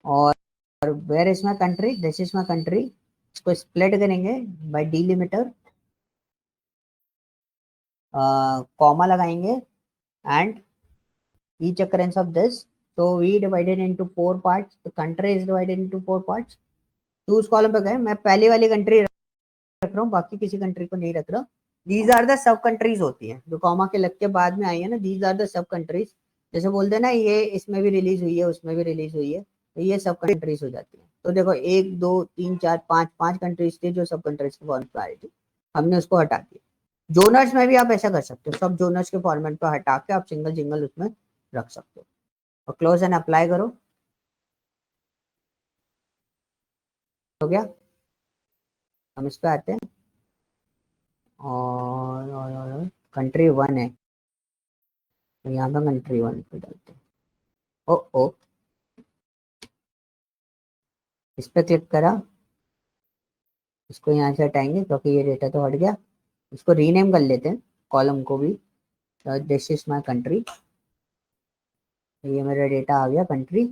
और where is my country, this is my country, इसको स्प्लिट करेंगे बाय डिलिमिटर, कॉमा लगाएंगे and each occurrence of this, so we divided into 4 parts, the country is divided into 4 parts। तो उस कॉलम पे गए, मैं पहली वाली कंट्री रख रहा हूँ, बाकी किसी कंट्री को नहीं रख रहा। These are the sub countries होती हैं जो कॉमा के लग के बाद में आई है ना, these are the sub countries. जैसे बोलते हैं ना ये इसमें भी रिलीज हुई है, उसमें भी रिलीज हुई है, तो ये सब कंट्रीज हो जाती है। तो देखो 1 2 3 4 5 5 कंट्रीज थी जो सब कंट्रीज के फॉर्मेट पे आ रही थी, हमने उसको हटा दिया। जोनर्स में भी आप ऐसा कर सकते हो, सब जोनर्स के फॉर्मेट पे हटा के आप सिंगल सिंगल उसमें रख सकते हो, और क्लोज एंड अप्लाई करो, हो गया। हम इस पे आते हैं और कंट्री 1 है, तो यहाँ पे कंट्री 1 पे डालते हैं। ओ ओ, इस पे क्लिक करा, इसको यहाँ से हटाएंगे क्योंकि ये डेटा तो हट गया। इसको रीनेम कर लेते हैं कॉलम को भी, दिस इज माई कंट्री, ये मेरा डेटा आ गया country,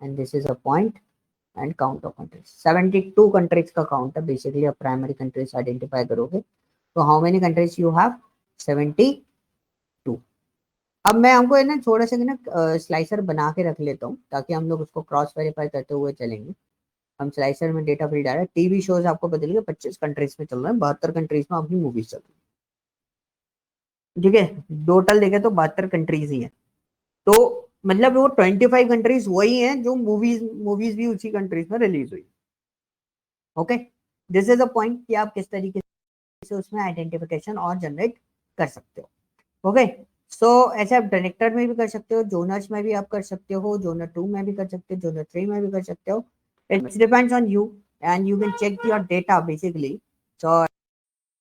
and this is a point and count of countries. 72 countries का काउंट है बेसिकली। आप प्राइमरी कंट्रीज आइडेंटिफाई करोगे तो how many countries you have? 72। अब मैं हमको है ना थोड़ा सा ना स्लाइसर बना के रख लेता हूँ ताकि हम लोग उसको क्रॉस वेरीफाई करते हुए चलेंगे। हम स्लाइसर में डेटा फिल डाल रहे हैं, टीवी शोज आपको बता दिया 25 कंट्रीज में चल रहे हैं, 72 कंट्रीज में आपकी मूवीज चल रही है। ठीक है, टोटल देखे तो 72 कंट्रीज ही है, तो मतलब वो 25 कंट्रीज वही हैं जो मूवीज मूवीज भी उसी कंट्रीज में रिलीज हुई। Okay, this is a point कि आप किस तरीके से उसमें आइडेंटिफिकेशन और जनरेट कर सकते हो। ओके, सो ऐसे आप डायरेक्टर में भी कर सकते हो, जोनर्स में भी आप कर सकते हो, जोनर 2 में भी कर सकते हो, जोनर 3 में भी कर सकते हो। It depends on you and you can check your data basically. So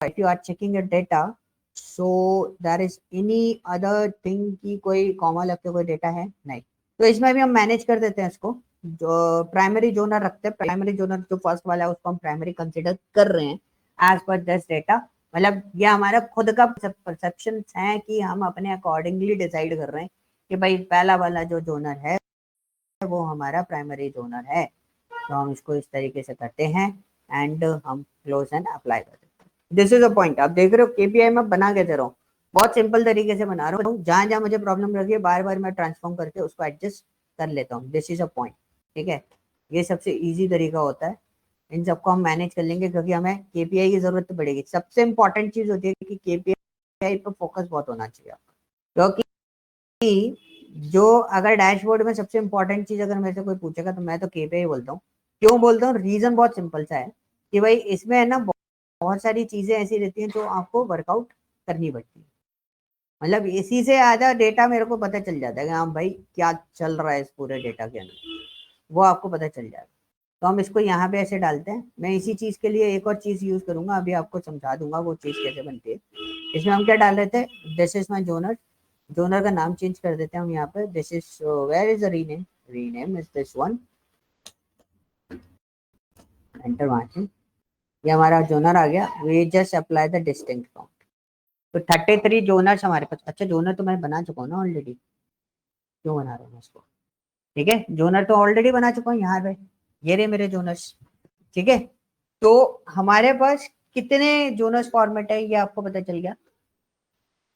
if you are checking your data, so there is any other thing कि कोई कॉमा लग के कोई डेटा है नहीं, तो इसमें भी हम मैनेज कर देते हैं इसको। जो प्राइमरी जोनर रखते हैं, प्राइमरी जोनर जो फर्स्ट वाला है उसको हम प्राइमरी कंसिडर कर रहे हैं एज पर दिस डेटा। मतलब ये हमारा खुद का परसेप्शन है कि हम अपने अकॉर्डिंगली डिसाइड कर रहे हैं कि भाई पहला वाला जो जोनर है वो हमारा प्राइमरी जोनर है। तो हम इसको इस तरीके से करते हैं एंड हम क्लोज एंड अप्लाई कर देते हैं। This is a point. आप देख रहे हो केपीआई में बना के दे रहा हूँ, बहुत सिंपल तरीके से बना रहा हूँ। जहां जहां मुझे प्रॉब्लम लगी है बार बार मैं ट्रांसफॉर्म करके उसको एडजस्ट कर लेता हूँ। This is a point. ठीक है, ये सबसे इजी तरीका होता है। इन सबको हम मैनेज कर लेंगे क्योंकि हमें केपीआई की जरूरत पड़ेगी। सबसे इंपॉर्टेंट चीज होती है कि केपीआई पर फोकस बहुत होना चाहिए आपका, क्योंकि जो अगर डैशबोर्ड में सबसे इंपॉर्टेंट चीज अगर मेरे से कोई पूछेगा तो मैं तो केपीआई बोलता हूँ। क्यों बोलता हूँ? रीजन बहुत सिंपल सा है कि भाई इसमें है ना बहुत सारी चीजें ऐसी रहती हैं जो आपको वर्कआउट करनी पड़ती है। मतलब इसी से आधा डेटा मेरे को पता चल जाता है कि हाँ भाई क्या चल रहा है इस पूरे डेटा के अंदर, वो आपको पता चल जाएगा। तो हम इसको यहाँ पे ऐसे डालते हैं। मैं इसी चीज के लिए एक और चीज यूज करूंगा, अभी आपको समझा दूंगा वो चीज कैसे बनती है। इसमें हम क्या डाल रहे थे, this is my genre. Genre का नाम चेंज कर देते हैं हम यहाँ पे। This is where is the rename, rename is this one, enter मारते। ये हमारा जोनर आ गया। We just apply the distinct count. तो 33 जोनर्स हमारे पास। अच्छा जोनर तो मैं बना चुका हूँ ना ऑलरेडी, क्यों बना रहा हूँ इसको? ठीक है, जोनर तो ऑलरेडी बना चुका हूँ यहाँ पे, ये रहे मेरे जोनर्स। ठीक है, तो हमारे पास कितने जोनर्स फॉर्मेट है ये आपको पता चल गया।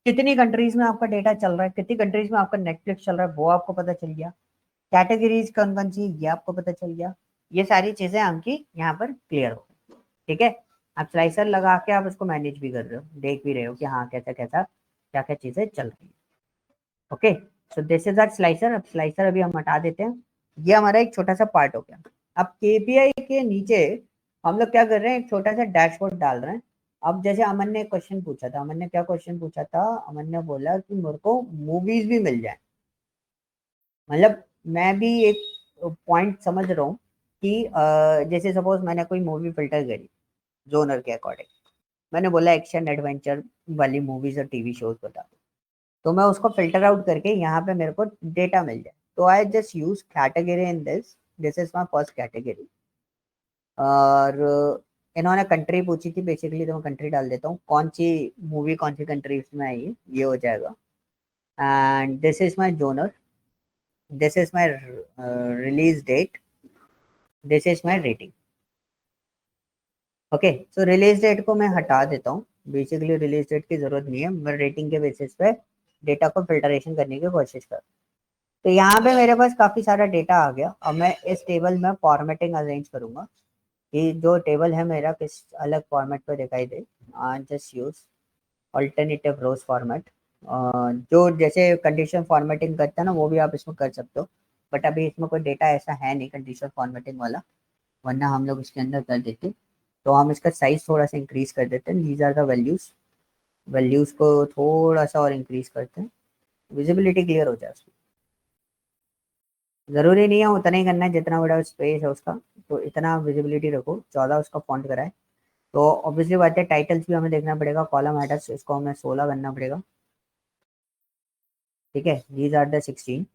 कितनी कंट्रीज में आपका डेटा चल रहा है, कितनी कंट्रीज में आपका नेटफ्लिक्स चल रहा है वो आपको पता चल गया। कैटेगरीज कौन कौन सी ये आपको पता चल गया। ये सारी चीजें आपकी यहाँ पर क्लियर हो। ठीक है, आप स्लाइसर लगा के आप इसको मैनेज भी कर रहे हो, देख भी रहे हो कि हाँ कैसा कैसा क्या क्या चीजें चल रही है। Okay, so this is our slicer. अब स्लाइसर अभी हम हटा देते हैं। ये हमारा एक छोटा सा पार्ट हो गया। अब केपीआई के नीचे हम लोग क्या कर रहे हैं, एक छोटा सा डैशबोर्ड डाल रहे हैं। अब जैसे अमन ने क्वेश्चन पूछा था, अमन ने क्या क्वेश्चन पूछा था? अमन ने बोला कि मेरे को मूवीज भी मिल जाए। मतलब मैं भी एक पॉइंट समझ रहा हूँ कि जैसे सपोज मैंने कोई मूवी फिल्टर करी जोनर के अकॉर्डिंग, मैंने बोला एक्शन एडवेंचर वाली मूवीज और टीवी शोज बता दो, तो मैं उसको फिल्टर आउट करके यहाँ पे मेरे को डेटा मिल जाए। तो I just use category in this, this is my first category. और इन्होंने कंट्री पूछी थी बेसिकली, तो मैं कंट्री डाल देता हूँ। कौन सी मूवी कौन सी कंट्रीज में आई है ये हो जाएगा। And this is my genre, this is my release date, this is my rating. Okay, so release date को मैं हटा देता हूँ। बेसिकली रिलीज डेट की जरूरत नहीं है, मैं रेटिंग के बेसिस पे डेटा को फिल्टरेशन करने की कोशिश कर। तो यहाँ पे मेरे पास काफी सारा डेटा आ गया। अब मैं इस टेबल में फॉर्मेटिंग अरेंज करूंगा कि जो टेबल है मेरा किस अलग फॉर्मेट पे दिखाई दे। जस्ट यूज अल्टरनेटिव रोज फॉर्मेट। जो जैसे कंडीशन फॉर्मेटिंग करता है ना वो भी आप इसमें कर सकते हो, बट अभी इसमें कोई डेटा ऐसा है नहीं कंडीशन फॉर्मेटिंग वाला, वरना हम लोग इसके अंदर कर देते। तो हम इसका साइज थोड़ा सा इंक्रीज कर देते हैं। These are the values, values को थोड़ा सा और इंक्रीज करते हैं, विजिबिलिटी क्लियर हो जाए उसकी। जरूरी नहीं है उतना ही करना है जितना बड़ा स्पेस है उसका, तो इतना विजिबिलिटी रखो। 14 उसका फॉन्ट करा है। तो ऑब्वियसली बात है टाइटल्स भी हमें देखना पड़ेगा, कॉलम हेडर्स इसको हमें 16 करना पड़ेगा। ठीक है, दीज आर द 16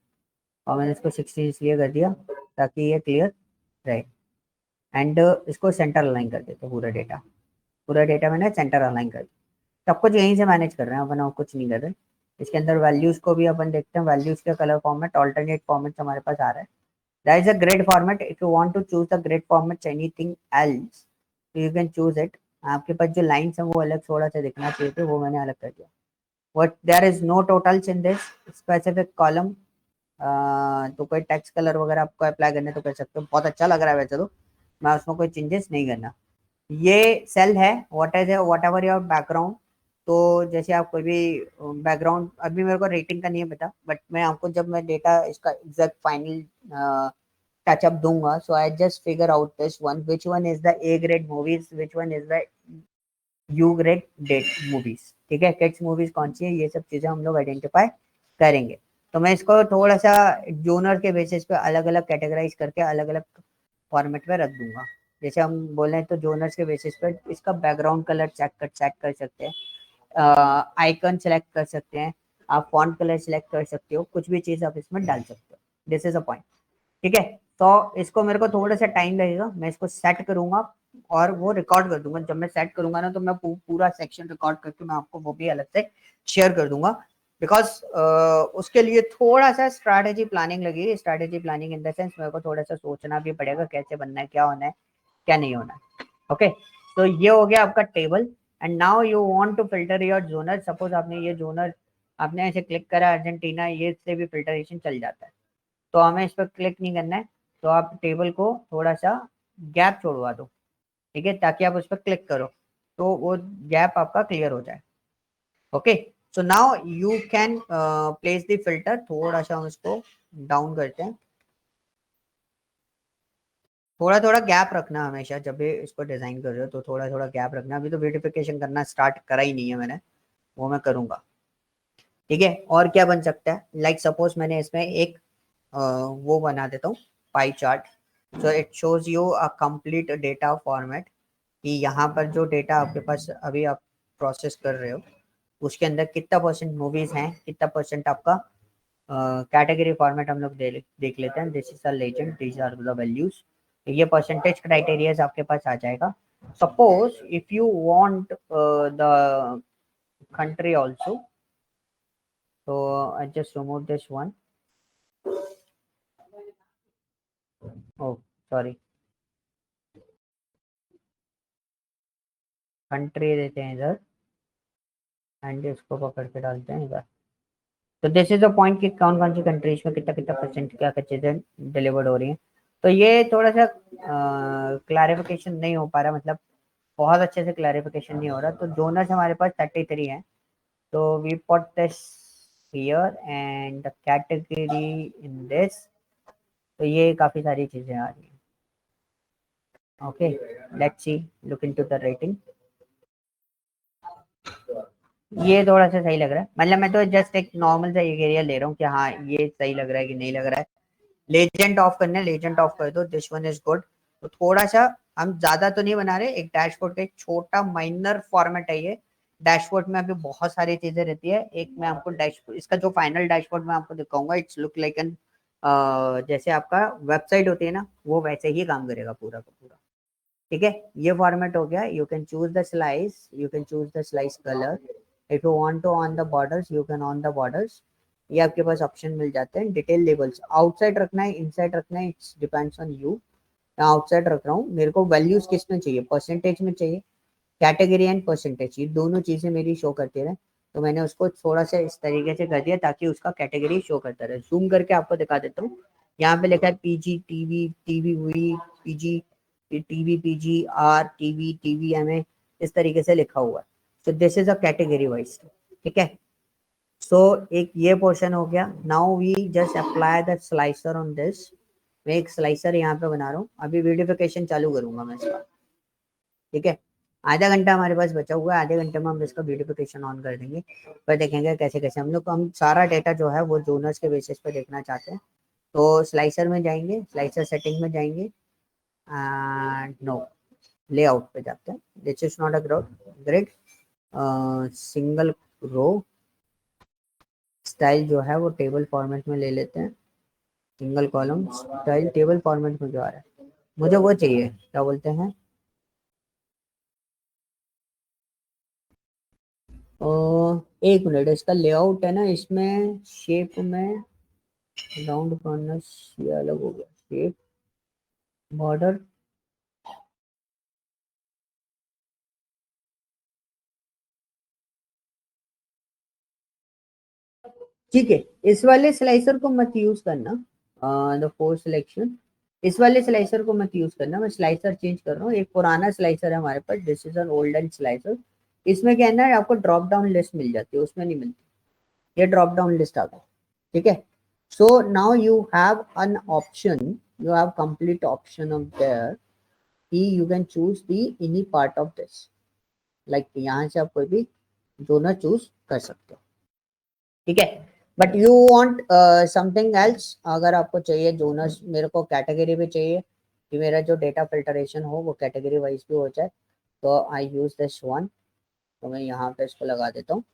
और मैंने इसको 16 इसलिए कर दिया ताकि ये क्लियर रहे। एंड इसको सेंटर अलाइन कर देते पूरा डेटा, पूरा डेटा मैंने सेंटर अलाइन कर दिया। सब कुछ यहीं से मैनेज कर रहे हैं अपन और कुछ नहीं कर रहे। इसके अंदर वैल्यूज को भी अपन देखते हैं। वैल्यूज का कलर फॉर्मेट ऑल्टरनेट फॉर्मेट हमारे पास आ रहा है। There is a grid format. If you want to choose the grid format anything else, so you can choose it. आपके पास जो लाइन्स हैं वो अलग थोड़ा सा दिखना चाहिए थे, वो मैंने अलग कर दिया। What there is no totals in this specific column. तो कोई टेक्स्ट कलर वगैरह आपको अप्लाई करने तो कर सकते हो, बहुत अच्छा लग रहा है वैसे तो। मैं उसमें कोई चेंजेस नहीं करना। ये सेल है वॉट एवर योर बैकग्राउंड। तो जैसे आप कोई भी बैकग्राउंड, अभी मेरे को रेटिंग का नहीं है पता, बट मैं आपको जब मैं डेटा इसका एग्जैक्ट फाइनल टच अप दूंगा, so I just figure out this one, which one is the A grade movies, which one is the U grade date movies. ठीक है, किड्स मूवीज कौन सी है, ये सब चीजें हम लोग आइडेंटिफाई करेंगे। तो मैं इसको थोड़ा सा जोनर के बेसिस पे अलग अलग कैटेगराइज करके अलग अलग फॉर्मेट में रख दूंगा। जैसे हम बोले तो जोनर्स के बेसिस पे इसका बैकग्राउंड कलर सेट कर सकते हैं, आइकन सेलेक्ट कर सकते हैं, आप फॉन्ट कलर सेलेक्ट कर सकते हो, कुछ भी चीज आप इसमें डाल सकते हो। This is a point. ठीक है, तो इसको मेरे को थोड़ा सा टाइम लगेगा, मैं इसको सेट करूंगा और वो रिकॉर्ड कर दूंगा। जब मैं सेट करूंगा ना तो मैं पूरा सेक्शन रिकॉर्ड करके मैं आपको वो भी अलग से शेयर कर दूंगा, बिकॉज उसके लिए थोड़ा सा स्ट्रैटेजी प्लानिंग लगेगी। Strategy planning in the sense मेरे को थोड़ा सा सोचना भी पड़ेगा कैसे बनना है, क्या होना है, क्या नहीं होना है। ओके, तो ये हो गया आपका table. And now you want to filter your genre. Suppose आपने ये जोनर आपने ऐसे क्लिक करा अर्जेंटीना, ये से भी फिल्टरेशन चल जाता है, तो हमें इस पर क्लिक नहीं करना है। तो आप टेबल को थोड़ा सा गैप छोड़वा दो, ठीक है, ताकि आप उस पर क्लिक करो तो वो गैप आपका क्लियर हो जाए। Okay, so now you can place the filter. थोड़ा सा हम इसको डाउन करते हैं, थोड़ा थोड़ा गैप रखना हमेशा जब भी इसको डिजाइन कर रहे हो, तो थोड़ा थोड़ा गैप रखना। अभी तो ब्यूटिफिकेशन करना स्टार्ट करा ही नहीं है मैंने, वो मैं करूंगा। ठीक है, और क्या बन सकता है, लाइक सपोज मैंने इसमें एक वो बना देता हूँ, pie chart. So it shows you a complete data format कि यहाँ पर जो डेटा आपके पास अभी आप प्रोसेस कर रहे हो उसके अंदर कितना परसेंट मूवीज हैं, कितना परसेंट आपका कैटेगरी फॉर्मेट हम लोग देख लेते हैं। This is a legend, this are the values. ये परसेंटेज क्राइटेरियाज आपके पास आ जाएगा। Suppose if you want the country also, so I just remove this one. Oh, sorry, country देते हैं इधर एंड इसको पकड़ के डालते हैं इधर। तो दिस इज अ पॉइंट कि कौन कौन सी कंट्रीज में कितना कितना परसेंट क्या क्या चीजें डिलीवर्ड हो रही हैं। तो ये थोड़ा सा क्लैरिफिकेशन नहीं हो पा रहा, मतलब बहुत अच्छे से क्लैरिफिकेशन नहीं हो रहा। तो डोनर्स हमारे पास 33 हैं, तो we put this here and the category in this. तो ये काफी सारी चीजें आ रही हैं। Okay, let's see, look into the rating. ये थोड़ा सा सही लग रहा है, मतलब मैं तो जस्ट एक नॉर्मल सा एक एरिया ले रहा हूँ कि हाँ ये सही लग रहा है कि नहीं लग रहा है। लेजेंड ऑफ करना है, लेजेंड ऑफ कर दो, दिस वन इज गुड। तो थोड़ा सा हम ज्यादा तो नहीं बना रहे, एक डैशबोर्ड का एक छोटा माइनर फॉर्मेट है ये। डैशबोर्ड में अभी बहुत सारी चीजें रहती है। एक मैं आपको डैशबोर्ड, इसका जो फाइनल डैशबोर्ड मैं आपको दिखाऊंगा, इट्स लुक लाइक एन, जैसे आपका वेबसाइट होती है ना, वो वैसे ही काम करेगा पूरा का पूरा। ठीक है, ये फॉर्मेट हो गया। You can choose the slice, you can choose the slice colour. If you want to on the borders you can on the borders. ये आपके पास ऑप्शन मिल जाते हैं। डिटेल लेबल्स आउटसाइड रखना है, इनसाइड रखना है, इट्स डिपेंड्स ऑन यू। मैं outside रख रहा हूँ। मेरे को वैल्यूज किस में चाहिए, परसेंटेज में चाहिए, कैटेगरी एंड परसेंटेज, ये दोनों चीजें मेरी शो करती रहे। तो मैंने उसको थोड़ा सा इस तरीके से कर दिया ताकि उसका कैटेगरी शो करता रहे। जूम करके आपको दिखा देता हूँ। यहाँ पे लिखा है पीजी टीवी, टीवी हुई, PG TV, PG R, TV, TV M A, इस तरीके से लिखा हुआ है। So this is a category wise. ठीक है, सो एक ये पोर्शन हो गया। Now we just apply the slicer on this. मैं एक स्लाइसर यहाँ पे बना रहा हूँ, अभी वीडियोफिकेशन चालू करूंगा मैं इसका। ठीक है, आधा घंटा हमारे पास बचा हुआ है, आधे घंटे में हम इसका वीडियोफिकेशन ऑन कर देंगे। पर देखेंगे कैसे कैसे हम सारा डेटा जो है वो जोनर्स के बेसिस पे देखना चाहते हैं। तो स्लाइसर में जाएंगे, स्लाइसर सेटिंग में जाएंगे एंड नो, लेआउट पे जाते हैं। This is not a grid, single row. Style जो है वो टेबल फॉर्मेट में ले लेते हैं। Single column style table format में जो आ रहा है मुझे वो चाहिए, क्या बोलते हैं, एक मिनट, इसका लेआउट है ना, इसमें शेप में राउंड कॉर्नर्स ये अलग हो गया, शेप, बॉर्डर। ठीक है, इस वाले स्लाइसर को मत यूज करना, द फोर सिलेक्शन, इस वाले स्लाइसर को मत यूज करना। मैं स्लाइसर चेंज कर रहा हूँ। एक पुराना स्लाइसर है हमारे पास, this is an olden slicer. इसमें क्या है ना, आपको ड्रॉप डाउन लिस्ट मिल जाती है, उसमें नहीं मिलती। ये ड्रॉप डाउन लिस्ट आ गई। ठीक है, सो now you have an option, you have complete option of there कि you can choose the any part of this, like यहाँ से आप कोई भी जोनर चूज कर सकते हो। ठीक है, but you want something else, अगर आपको चाहिए जोनर्स, मेरे को कैटेगरी भी चाहिए कि मेरा जो डेटा फिल्टरेशन हो वो कैटेगरी वाइज भी हो जाए, तो आई यूज दिस वन। तो मैं यहाँ पे इसको लगा देता हूँ।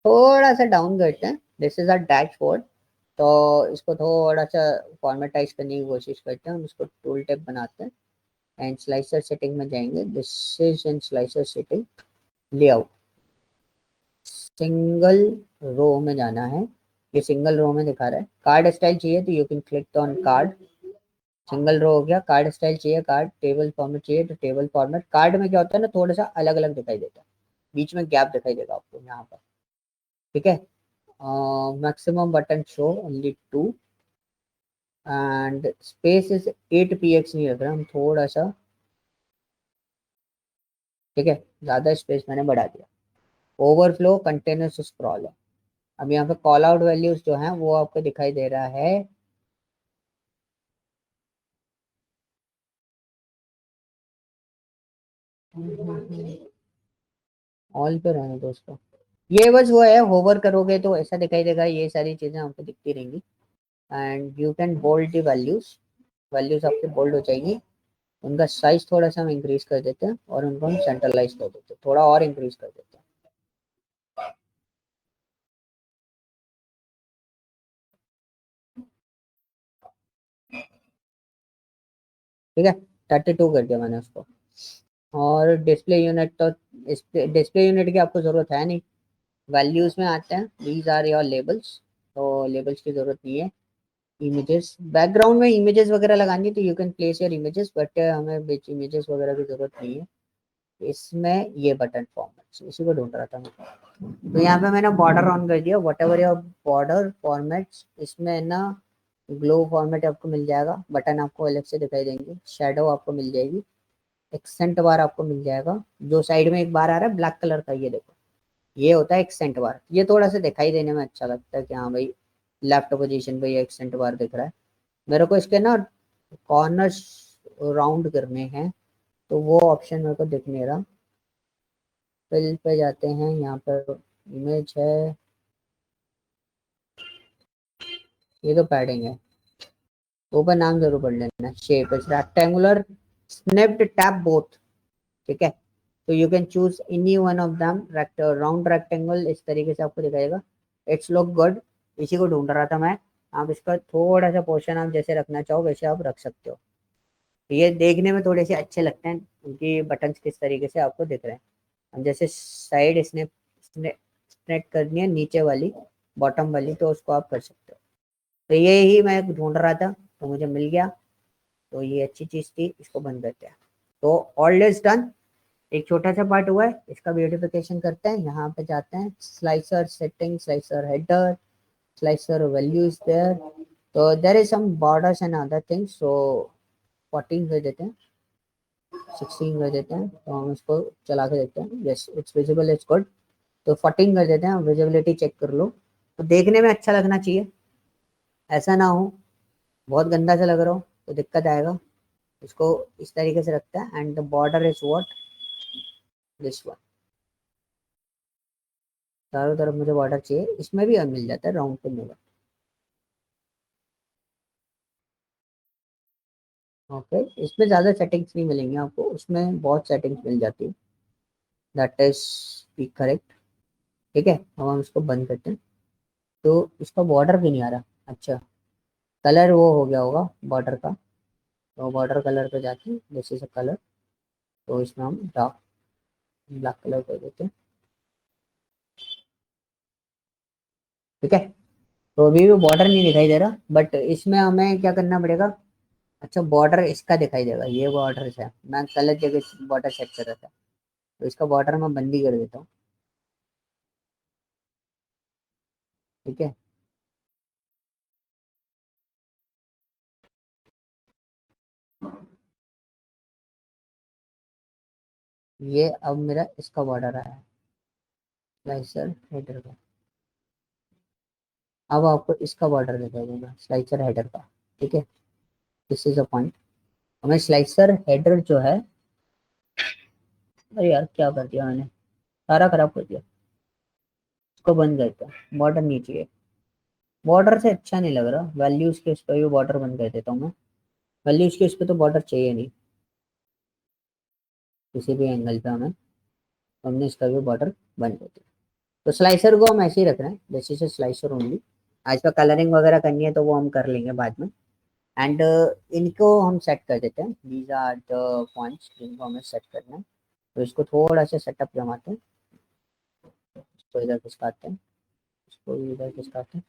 थोड़ा सा डाउन करते हैं, दिस इज अ डैशबोर्ड। तो इसको थोड़ा सा फॉर्मेटाइज करने की कोशिश करते हैं, हम इसको टूल टेप बनाते हैं एंड स्लाइसर सेटिंग में जाएंगे। This is in slicer setting, layout, single row में जाना है। ये सिंगल रो में दिखा रहा है। कार्ड स्टाइल चाहिए तो you can click on card, single row हो गया। कार्ड स्टाइल चाहिए कार्ड, टेबल फॉर्मेट चाहिए तो टेबल फॉर्मेट। कार्ड में क्या होता है ना, थोड़ा सा अलग अलग दिखाई देता है, बीच में गैप दिखाई देगा आपको यहाँ पर, ठीक है। Maximum button show only 2 and space is 8 px नहीं रख रहा हम, थोड़ा सा, ठीक है, ज्यादा स्पेस मैंने बढ़ा दिया। ओवरफ्लो कंटेनर्स स्क्रॉल है। अब यहाँ पे कॉल आउट वैल्यूज जो है वो आपको दिखाई दे रहा है, ऑल पे रहने दोस्तों। ये बस वो है, होवर करोगे तो ऐसा दिखाई देगा, ये सारी चीजें आपको दिखती रहेंगी। And you can bold the values, values आपके बोल्ड हो जाएंगी। उनका साइज थोड़ा सा हम इंक्रीज कर देते हैं और उनको हम सेंट्रलाइज कर देते हैं, थोड़ा और इंक्रीज कर देते हैं। ठीक है, 32 कर दिया मैंने उसको। और डिस्प्ले यूनिट तो, डिस्प्ले यूनिट की आपको जरूरत है नहीं, वैल्यूज में आते हैं। दीज आर योर लेबल्स, तो लेबल्स की जरूरत नहीं है। इमेजेस, बैकग्राउंड में इमेजेस वगैरह लगानी तो you can place your images, but हमें बीच इमेजेस वगैरह की जरूरत नहीं है इसमें। ये बटन फॉर्मेट, इसी को ढूंढ रहा था मैं। तो यहाँ पे मैंने बॉर्डर ऑन कर दिया, what ever your border formats. इसमें ना ग्लो फॉर्मेट आपको मिल जाएगा, बटन आपको अलग से दिखाई देंगे, शेडो आपको मिल जाएगी, एक्सेंट बार आपको मिल जाएगा। जो साइड में एक बार आ रहा है ब्लैक कलर का, ये देखो, ये होता है एक्सेंट बार। ये थोड़ा सा दिखाई देने में अच्छा लगता है कि हाँ भाई लेफ्ट पोजीशन पे ये एक्सेंट बार दिख रहा है। मेरे को इसके ना कॉर्नर्स राउंड करने हैं, तो वो ऑप्शन मेरे को दिख नहीं रहा। फिल पे जाते हैं, यहाँ पर इमेज है, ये तो पैडिंग है, ऊपर नाम जरूर पढ़ लेना। Shape is rectangular snapped tap both, ठीक है। तो you can choose any one of them. Round rectangle इस तरीके से आपको दिखाएगा। इट्स लुक गुड, इसी को ढूंढ रहा था मैं। आप इसका थोड़ा सा पोर्शन आप जैसे रखना चाहो वैसे आप रख सकते हो। ये देखने में थोड़े से अच्छे लगते हैं, उनकी बटन्स किस तरीके से आपको दिख रहे हैं। अब जैसे साइड स्नैप स्नैप करनी है नीचे वाली, बॉटम वाली, तो उसको आप कर सकते हो। तो ये ही मैं ढूंढ रहा था, तो मुझे मिल गया। तो ये अच्छी चीज थी, इसको बंद करते हैं। तो ऑल इज डन। एक छोटा सा पार्ट हुआ है, इसका ब्यूटिफिकेशन करते हैं। यहाँ पे जाते हैं, slicer setting, slicer header, slicer value is there. तो there is some borders and other things, so 14 कर देते हैं, 16 कर देते हैं। तो हम इसको चला के देखते हैं। Yes it's visible, it's good. तो 14 कर देते हैं, विजिबिलिटी चेक कर लो। तो देखने में अच्छा लगना चाहिए, ऐसा ना हो बहुत गंदा सा लग रहा हो तो दिक्कत आएगा। इसको इस तरीके से रखते हैं। And the border is what, this one. चारों तरफ मुझे बॉर्डर चाहिए, इसमें भी मिल जाता है राउंड पे मिला। ओके, इसमें ज़्यादा सेटिंग्स नहीं मिलेंगे आपको, उसमें बहुत सेटिंग्स मिल जाती है। दैट इज बी करेक्ट, ठीक है। अब हम इसको बंद करते हैं। तो इसका बॉर्डर भी नहीं आ रहा। अच्छा, कलर वो हो गया होगा बॉर्डर का। तो बॉर्डर कलर पे जाते हैं, दिस इज अ कलर। तो इसमें हम डार्क ब्लैक कलर कर देते हैं, ठीक है। तो अभी भी बॉर्डर नहीं दिखाई दे रहा, बट इसमें हमें क्या करना पड़ेगा। अच्छा, बॉर्डर इसका दिखाई देगा, ये बॉर्डर है, मैं गलत जगह बॉर्डर सेट कर रहा था। तो इसका बॉर्डर मैं बंद ही कर देता हूँ, ठीक है। ये अब मेरा इसका बॉर्डर आया है, स्लाइसर हेडर का। अब आपको इसका बॉर्डर दिखाई देगा, स्लाइसर हेडर का, ठीक है। This is a point. हमें स्लाइसर हेडर जो है, अरे यार क्या कर दिया मैंने, सारा खराब कर दिया। इसको बंद करता हूँ, बॉर्डर नहीं चाहिए। बॉर्डर से अच्छा नहीं लग रहा, वैल्यूज के उस पर भी बॉर्डर बंद कर देता हूँ मैं। वैल्यूज के उस पर तो बॉर्डर चाहिए नहीं किसी भी एंगल पे हमें। हमने इसका भी बॉर्डर बंद कर दिया। तो स्लाइसर को हम ऐसे ही रख रहे हैं, this is a slicer only. आज पे कलरिंग वगैरह करनी है तो वो हम कर लेंगे बाद में। एंड इनको हम सेट कर देते हैं, दीज आर द पॉइंट्स जिनको हमें सेट करना है। तो इसको थोड़ा सा सेटअप जमाते हैं, इसको इधर खिसकाते हैं, इसको इधर खिसकाते हैं,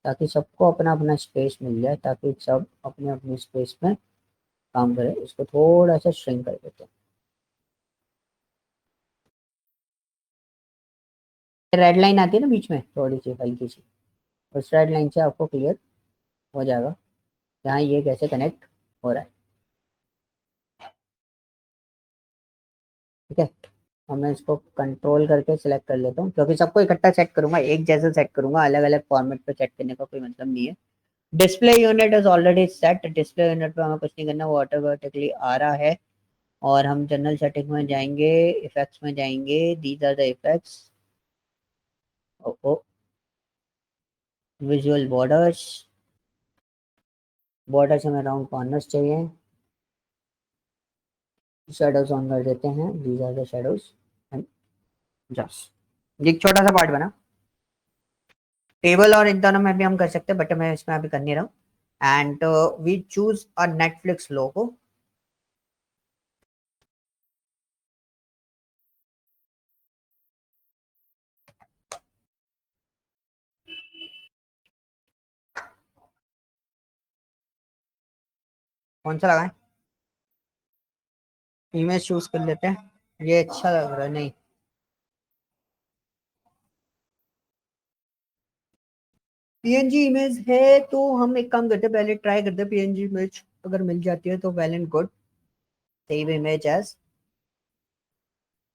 ताकि सबको अपना अपना स्पेस मिल जाए, ताकि सब अपने अपने स्पेस में काम करें। इसको थोड़ा सा श्रिंक कर देते हैं। रेड लाइन आती है ना बीच में थोड़ी सी हल्की सी, उस रेड लाइन से आपको क्लियर हो जाएगा यहाँ ये कैसे कनेक्ट हो रहा है। ठीक है, और मैं इसको कंट्रोल करके सिलेक्ट कर लेता हूँ, क्योंकि सबको इकट्ठा सेट करूंगा, एक जैसा सेट करूंगा, अलग अलग फॉर्मेट पे सेट करने का कोई मतलब नहीं है। Display unit is already set, display unit पे हमें कुछ नहीं करना, वो ऑटोमेटिकली आ रहा है। और हम जनरल सेटिंग में जाएंगे, इफेक्ट्स में जाएंगे, these are the effects, visual borders, borders हमें राउंड कॉर्नर्स चाहिए, शेडोज ऑन कर देते हैं, these are the shadows and just एक छोटा सा पार्ट बना। टेबल और इन दोनों में भी हम कर सकते हैं, बट मैं इसमें अभी कर नहीं रहा हूँ। And we choose a Netflix logo. कौन सा लगाएं? इमेज चूज कर लेते हैं, ये अच्छा लग रहा है। नहीं, पीएनजी इमेज है तो हम एक काम करते हैं, पहले ट्राई करते हैं पीएनजी इमेज, अगर मिल जाती है तो well and good. Save image as,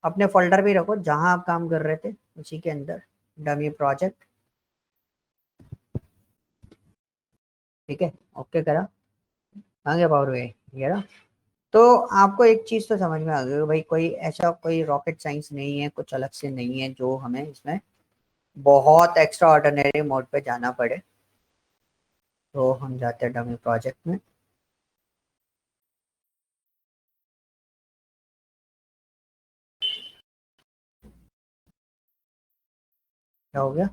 अपने फोल्डर भी रखो जहां आप काम कर रहे थे उसी के अंदर, डमी प्रोजेक्ट। ठीक है, ओके करा, आ गया पावर वे, ये रहा। तो आपको एक चीज तो समझ में आ गई भाई, कोई ऐसा कोई रॉकेट साइंस नहीं है, कुछ अलग से नहीं है जो हमें इसमें बहुत एक्स्ट्रा ऑर्डिनरी मोड पे जाना पड़े। तो हम जाते हैं डमी प्रोजेक्ट में। क्या हो गया?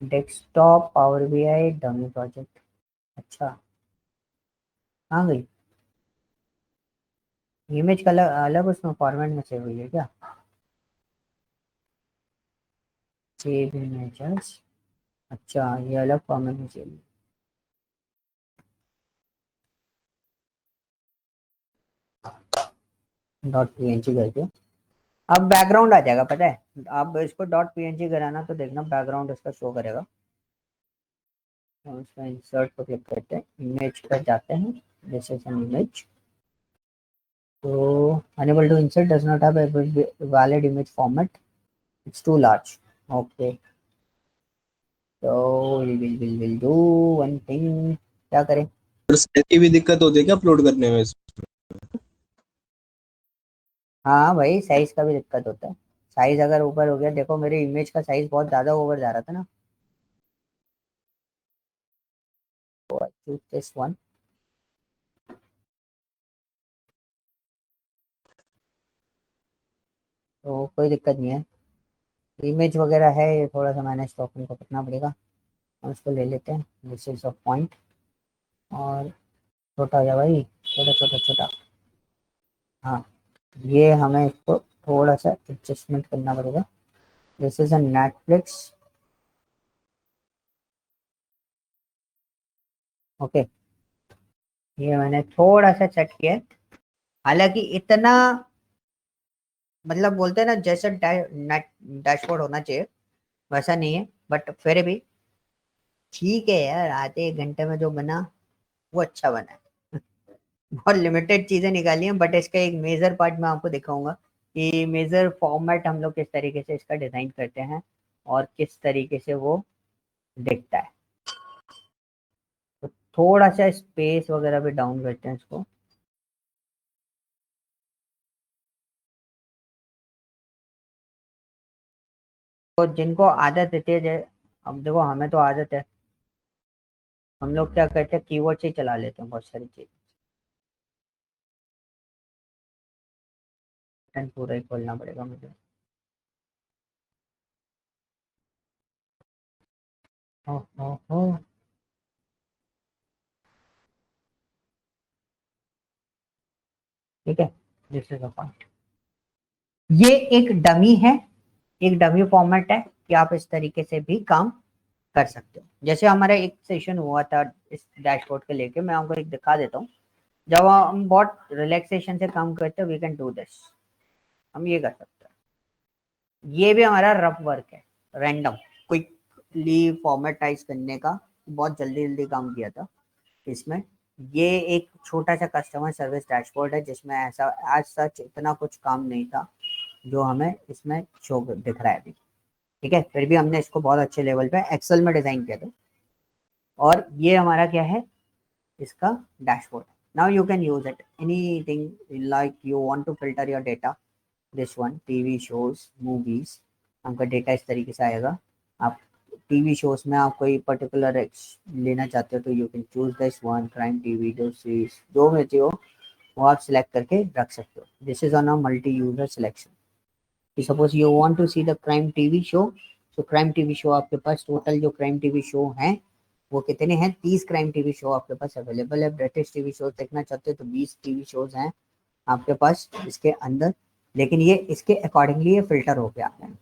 Desktop power BI dummy project. अच्छा, आ गई इमेज का अलग अलग उसमें फॉर्मेट में सेव हुई है क्या? सेव इमेजेस, अच्छा ये अलग फॉर्मेट में सेव हुई। डॉट पीएनजी करके अब बैकग्राउंड आ जाएगा, पता है? आप इसको डॉट पीएनजी कराना तो देखना बैकग्राउंड इसका शो करेगा। तो इसमें इंसर्ट पर क्लिक करते हैं, इमेज पर जाते हैं, दिस इज एन इमेज। तो unable to insert does not have valid image format, it's too large. Okay, तो विल डू वन थिंग, क्या करें? और साइज की भी दिक्कत होती है क्या अपलोड करने में? हाँ भाई, साइज का भी दिक्कत होता है। साइज अगर ऊपर हो गया, देखो मेरे इमेज का साइज बहुत ज्यादा ओवर जा रहा था ना, तो आई चूज दिस वन। तो कोई दिक्कत नहीं है, इमेज वगैरह है, ये थोड़ा सा मैनेज तो अपन को करना पड़ेगा। हम इसको ले लेते हैं, दिस इज अ पॉइंट, और छोटा हो गया भाई, छोटा छोटा छोटा। हाँ, ये हमें इसको थोड़ा सा एडजस्टमेंट करना पड़ेगा। This is a Netflix. Okay, ये मैंने थोड़ा सा सेट किया है, हालांकि इतना मतलब बोलते हैं ना जैसा डैशबोर्ड होना चाहिए वैसा नहीं है, बट फिर भी ठीक है यार, आधे एक घंटे में जो बना वो अच्छा बना है। बहुत लिमिटेड चीजें निकाली हैं, बट इसका एक मेजर पार्ट मैं आपको दिखाऊंगा कि मेजर फॉर्मेट हम लोग किस तरीके से इसका डिजाइन करते हैं और किस तरीके से वो दिखता है। तो थोड़ा सा स्पेस वगैरह भी डाउन करते हैं इसको। तो जिनको आदत रहती है अब देखो हमें तो आदत है, हम लोग क्या करते हैं कीबोर्ड से ही चला लेते हैं बहुत सारी चीज, पूरा ही खोलना पड़ेगा मुझे। ठीक है, दिस इज अ पॉइंट। ये एक डमी है, एक डमी फॉर्मेट है कि आप इस तरीके से भी काम कर सकते हो। जैसे हमारा एक सेशन हुआ था इस डैशबोर्ड के लेके, मैं आपको एक दिखा देता हूँ। जब हम बहुत रिलैक्सेशन से काम करते हैं, वी कैन डू दिस, हम ये कर सकते हैं। ये भी हमारा रफ वर्क है, रैंडम क्विकली फॉर्मेटाइज करने का, बहुत जल्दी जल्दी काम किया था इसमें। ये एक छोटा सा कस्टमर सर्विस डैशबोर्ड है जिसमें ऐसा आज सच इतना कुछ काम नहीं था जो हमें इसमें शो दिख रहा है अभी। ठीक है, फिर भी हमने इसको बहुत अच्छे लेवल पे एक्सेल में डिजाइन किया था। और ये हमारा क्या है, इसका dashboard. Now you can use it anything like you want to filter your data, this one TV shows movies, आपका डेटा इस तरीके से आएगा। आप टीवी शोज में आप कोई पर्टिकुलर लेना चाहते हो तो you can choose this one, crime TV, जो सीरीज जो में हो वो आप सिलेक्ट करके रख सकते हो। This is on a multi user selection. Suppose you want to see the crime TV show, तो क्राइम टीवी शो आपके पास टोटल जो क्राइम टीवी शो हैं वो कितने हैं, 30 क्राइम टीवी शो आपके पास अवेलेबल है। ब्रिटिश टीवी शो देखना चाहते हो तो 20 टीवी शोज हैं आपके पास इसके अंदर, लेकिन ये इसके अकॉर्डिंगली ये फिल्टर हो गया है।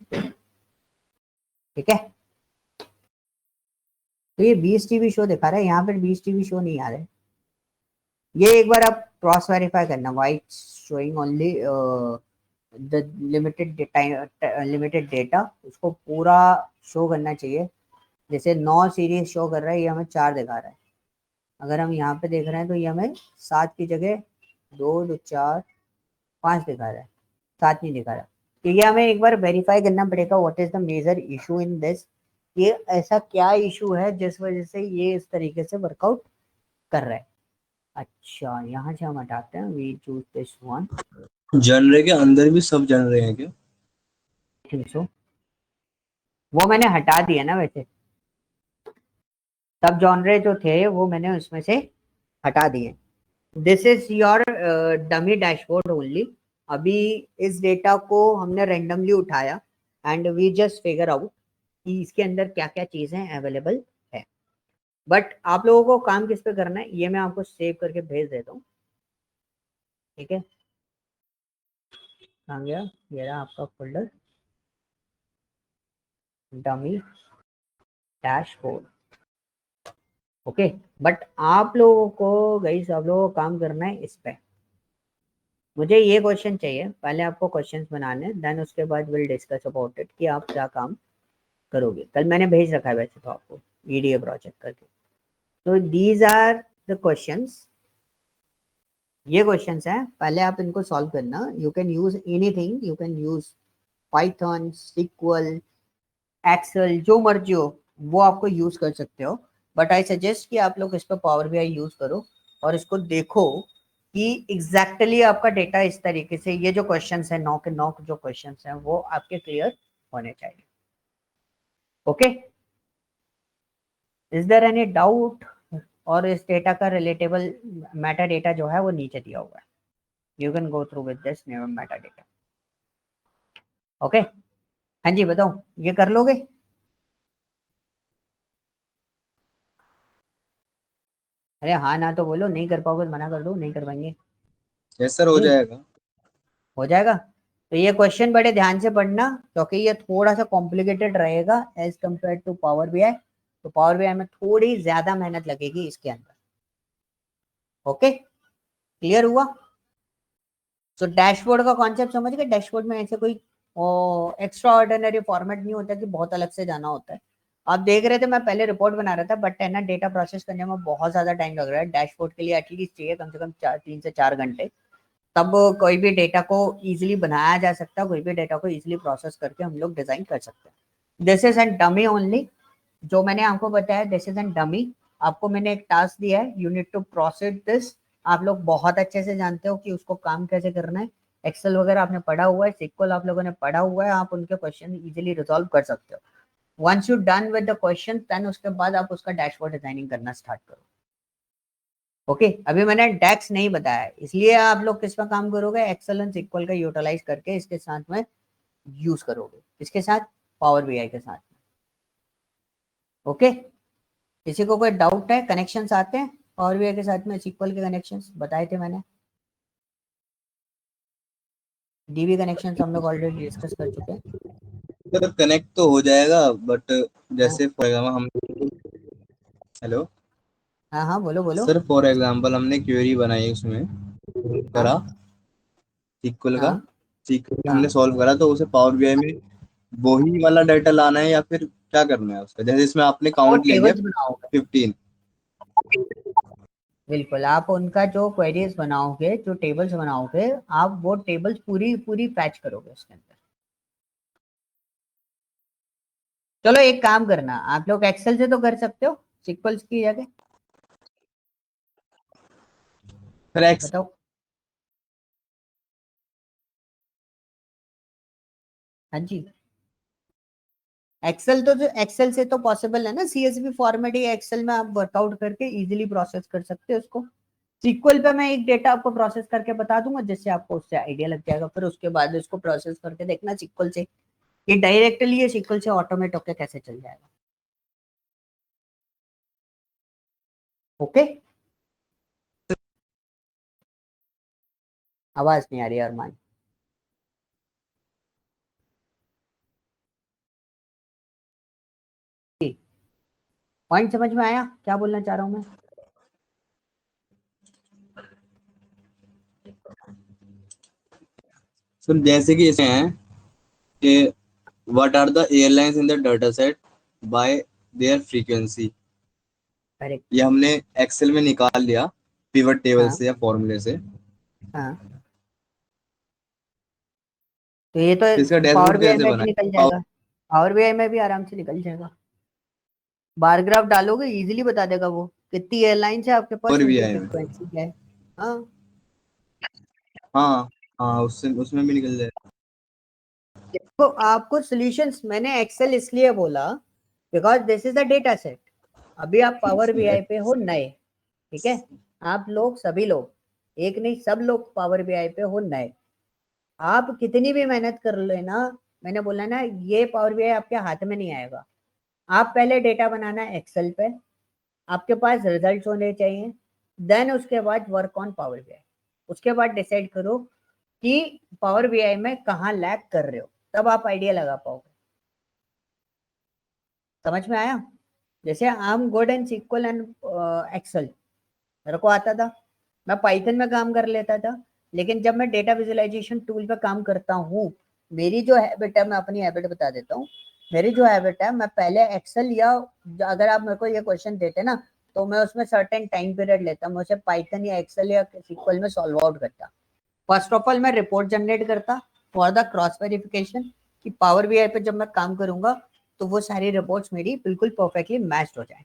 ठीक है, तो ये 20 टीवी शो दिखा रहा है, यहाँ पर 20 टीवी शो नहीं आ रहे। ये एक बार आप क्रॉस वेरीफाई करना, white showing only the limited data, उसको पूरा शो करना चाहिए। जैसे 9 सीरीज शो कर रहा है, ये हमें 4 दिखा रहा है। अगर हम यहाँ पे देख रहे हैं तो ये हमें 7 की जगह 2 2 4 5 दिखा रहा है, 7 नहीं दिखा रहा। तो ये हमें एक बार वेरीफाई करना पड़ेगा what is the major issue in this, ये ऐसा क्या इशू है जिस वजह से ये इस तरीके से वर्कआउट कर रहा है। अच्छा, यहाँ से हम हटाते हैं, we choose this one. Genre के अंदर भी सब जनरे हैं क्या? थिंक सो, वो मैंने हटा दिया ना, वैसे सब जॉनरे जो थे वो मैंने उसमें से हटा दिए। This is your dummy dashboard only. अभी इस डेटा को हमने रेंडमली उठाया and we just figure out कि इसके अंदर क्या क्या चीजें अवेलेबल है। बट आप लोगों को काम किस पे करना है ये मैं आपको सेव करके भेज देता हूँ। ठीक है, कहाँ गया, ये रहा आपका folder dummy dashboard. Okay, but आप लोगों को गाइस, आप लोगों को काम करना है इस पे। मुझे ये क्वेश्चन चाहिए, पहले आपको क्वेश्चंस बनाने, देन उसके बाद विल डिस्कस अबाउट इट कि आप क्या काम करोगे। कल मैंने भेज रखा है वैसे तो आपको ईडीए प्रोजेक्ट करके। तो दीज आर द क्वेश्चंस, ये क्वेश्चंस हैं, पहले आप इनको सॉल्व करना। You can use anything, you can use Python, SQL, Excel, जो मर्जी हो वो आपको यूज कर सकते हो। बट आई सजेस्ट कि आप लोग इस पर पावर बीआई यूज करो और इसको देखो कि एग्जैक्टली आपका डेटा इस तरीके से, ये जो क्वेश्चंस है 9 के 9 जो क्वेश्चंस हैं वो आपके क्लियर होने चाहिए। Okay, is there any doubt? और इस डेटा का रिलेटेबल मेटा डेटा जो है वो नीचे दिया हुआ है, you can go through with this Meta data. Okay, हाँ जी बताओ, ये कर लोगे? अरे हाँ ना तो बोलो, नहीं कर पाओगे तो मना कर दो, नहीं कर पाएंगे। यस सर, हो जाएगा। हो जाएगा। तो ये क्वेश्चन बड़े ध्यान से पढ़ना क्योंकि ये थोड़ा सा कॉम्प्लिकेटेड रहेगा as compare to Power BI. तो पावर बीआई में थोड़ी ज्यादा मेहनत लगेगी इसके अंदर। ओके, क्लियर हुआ? तो डैशबोर्ड का कॉन्सेप्ट समझ गए। डैशबोर्ड में ऐसे कोई एक्स्ट्रा ऑर्डिनरी फॉर्मेट नहीं होता कि बहुत अलग से जाना होता है। आप देख रहे थे मैं पहले रिपोर्ट बना रहा था, बट है ना डेटा प्रोसेस करने में बहुत ज्यादा टाइम लग रहा है। डैशबोर्ड के लिए एटलीस्ट चाहिए कम से कम 3 से 4 घंटे, तब कोई भी डेटा को इजीली बनाया जा सकता है, कोई भी डेटा को इजीली प्रोसेस करके हम लोग डिजाइन कर सकते हैं। This is N dummy only, जो मैंने आपको बताया दिस इज एन डमी। आपको मैंने एक टास्क दिया है, you need to process this. आप लोग बहुत अच्छे से जानते हो कि उसको काम कैसे करना है। एक्सेल वगैरह आपने पढ़ा हुआ है, सिक्वल आप लोगों ने पढ़ा हुआ है, आप उनके क्वेश्चन इजीली रिजॉल्व कर सकते हो। Once you done with the question, then उसके बाद आप उसका डैशबोर्ड डिजाइनिंग करना स्टार्ट करो। ओके, अभी मैंने डैक्स नहीं बताया, इसलिए आप लोग किस पर काम करोगे, एक्सेल एंड सिक्वल का यूटिलाइज करके इसके साथ में यूज करोगे, इसके साथ पावर बीआई के साथ। ओके, किसी को कोई डाउट है? कनेक्शंस आते हैं और भी के साथ में SQL के कनेक्शंस बताए थे मैंने, DB कनेक्शंस हम लोग ऑलरेडी डिस्कस कर चुके हैं। सर कनेक्ट तो हो जाएगा, बट हाँ जैसे फॉर एग्जाम्पल हम, हेलो हाँ हाँ, बोलो बोलो। सर, फॉर एग्जाम्पल हमने क्वेरी बनाई, उसमें करा हाँ SQL का, हाँ SQL हमने हाँ, सॉल्व करा, तो उसे पावर बीआई में वही वाला डाटा लाना है या फिर क्या करना है उसका? जैसे इसमें आपने वो काउंट ले लिया टेबल्स बनाओगे। 15। बिल्कुल, आप उनका जो क्वेरीज बनाओगे, जो टेबल्स बनाओगे, आप वो टेबल्स पूरी पूरी फैच करोगे उसके अंदर। चलो एक काम करना, आप लोग एक्सेल से तो कर सकते हो सिक्वल्स की जगह, फिर एक्स बताओ। हाँ जी, एक्सेल तो, जो एक्सेल से तो पॉसिबल है ना, CSV फॉर्मेट ही एक्सेल में आप वर्कआउट करके इजीली प्रोसेस कर सकते हो उसको। सीक्वल पे मैं एक डेटा आपको प्रोसेस करके बता दूंगा, जिससे आपको उससे आइडिया लग जाएगा, फिर उसके बाद उसको प्रोसेस करके देखना सीक्वल से, ये डायरेक्टली ये सीक्वल से ऑटोमेट होकर कैसे चल जाएगा। ओके, आवाज नहीं आ रही अरमान। पॉइंट समझ में आया क्या बोलना चाह रहा हूं मैं? सर जैसे कि इसमें है कि what are the airlines in the data set by their frequency, correct. ये हमने एक्सेल में निकाल लिया पिवट टेबल हाँ से या फॉर्मूले से। हाँ, तो ये तो इसका तो पावर डैशबोर्ड बीआई कैसे में भी निकल बनाए? जाएगा, पावर बीआई में भी आराम से निकल जाएगा। बार ग्राफ डालोगे इजीली बता देगा वो कितनी एयरलाइंस है आपके पास, पावर उनकी बीआई में, फ्रीक्वेंसी क्या है। हाँ, हाँ हाँ, उससे उसमें भी निकल जाएगा। देखो आपको सॉल्यूशंस, मैंने एक्सेल इसलिए बोला because this is the data set. अभी आप पावर बीआई पे हो नए, ठीक है, आप लोग सभी लोग, एक नहीं सब लोग पावर बीआई पे हो नए। आप कितनी भी मेहनत कर लेना, मैंने बोला ना, ये पावर बीआई आपके हाथ में नहीं आएगा। आप पहले डेटा बनाना एक्सेल पे, आपके पास रिजल्ट होने चाहिए, देन उसके बाद वर्क ऑन पावर बीआई। उसके बाद डिसाइड करो कि पावर बीआई में कहाँ लैग कर रहे हो, तब आप आइडिया लगा पाओगे। समझ में आया? जैसे I am good and SQL and Excel, मेरे को आता था, मैं पाइथन में काम कर लेता था, लेकिन जब मैं डेटा विजुअलाइजेशन टूल पे काम करता हूँ, मेरी जो हैबिट है, मैं अपनी हैबिट बता देता हूँ। मेरी जो हैबिट है, मैं पहले एक्सेल, या अगर आप मेरे को ये क्वेश्चन देते ना, तो मैं उसमें सर्टेन टाइम पीरियड लेता, मैं उसे पाइथन या एक्सेल या SQL में सॉल्व आउट करता। फर्स्ट ऑफ ऑल मैं रिपोर्ट जनरेट करता फॉर द क्रॉस वेरिफिकेशन, कि पावर बीआई पे जब मैं काम करूंगा तो वो सारी रिपोर्ट्स मेरी बिल्कुल परफेक्टली मैच्ड हो जाए।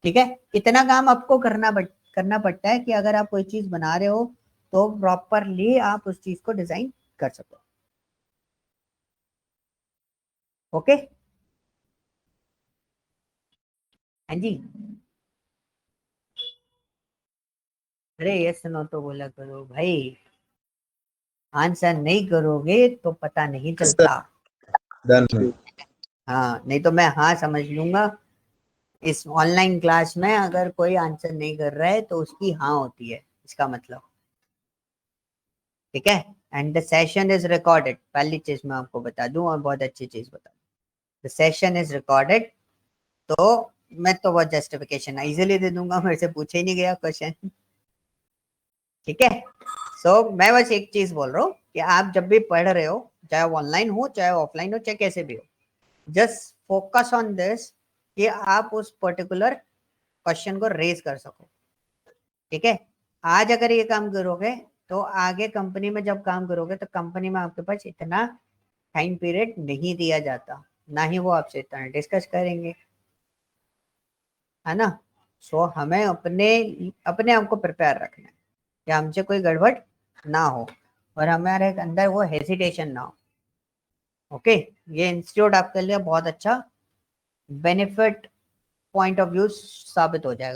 ठीक है, इतना काम आपको करना पड़ता है कि अगर आप कोई चीज बना रहे हो तो प्रॉपरली आप उस चीज को डिजाइन कर सको। ओके, हाँ जी। अरे ये सुनो तो बोला करो भाई, आंसर नहीं करोगे तो पता नहीं चलता। डन। हाँ, नहीं तो मैं हाँ समझ लूंगा। इस ऑनलाइन क्लास में अगर कोई आंसर नहीं कर रहा है तो उसकी हाँ होती है, इसका मतलब। ठीक है, and the session is recorded, पहली चीज मैं आपको बता दूं और बहुत अच्छी चीज बता दूं, द सेशन इज रिकॉर्डेड। तो मैं तो बहुत जस्टिफिकेशन इजीली दे दूंगा, मेरे से पूछे ही नहीं गया क्वेश्चन। ठीक है, सो मैं बस एक चीज बोल रहा हूँ कि आप जब भी पढ़ रहे हो, चाहे ऑनलाइन हो चाहे ऑफलाइन हो चाहे कैसे भी हो, जस्ट फोकस ऑन दिस, कि आप उस पर्टिकुलर क्वेश्चन को रेज कर सको। ठीक है, आज अगर ये काम करोगे तो आगे कंपनी में जब काम करोगे तो कंपनी में आपके पास इतना टाइम पीरियड नहीं दिया जाता, ना ही वो आपसे इतना डिस्कस करेंगे, है ना। सो हमें अपने अपने आप को प्रिपेयर रखना है कि हमसे कोई गड़बड़ ना हो और हमारे अंदर वो हेजिटेशन ना हो। ओके, ये इंस्टीट्यूट आपके लिए बहुत अच्छा बेनिफिट पॉइंट ऑफ व्यू साबित हो जाएगा।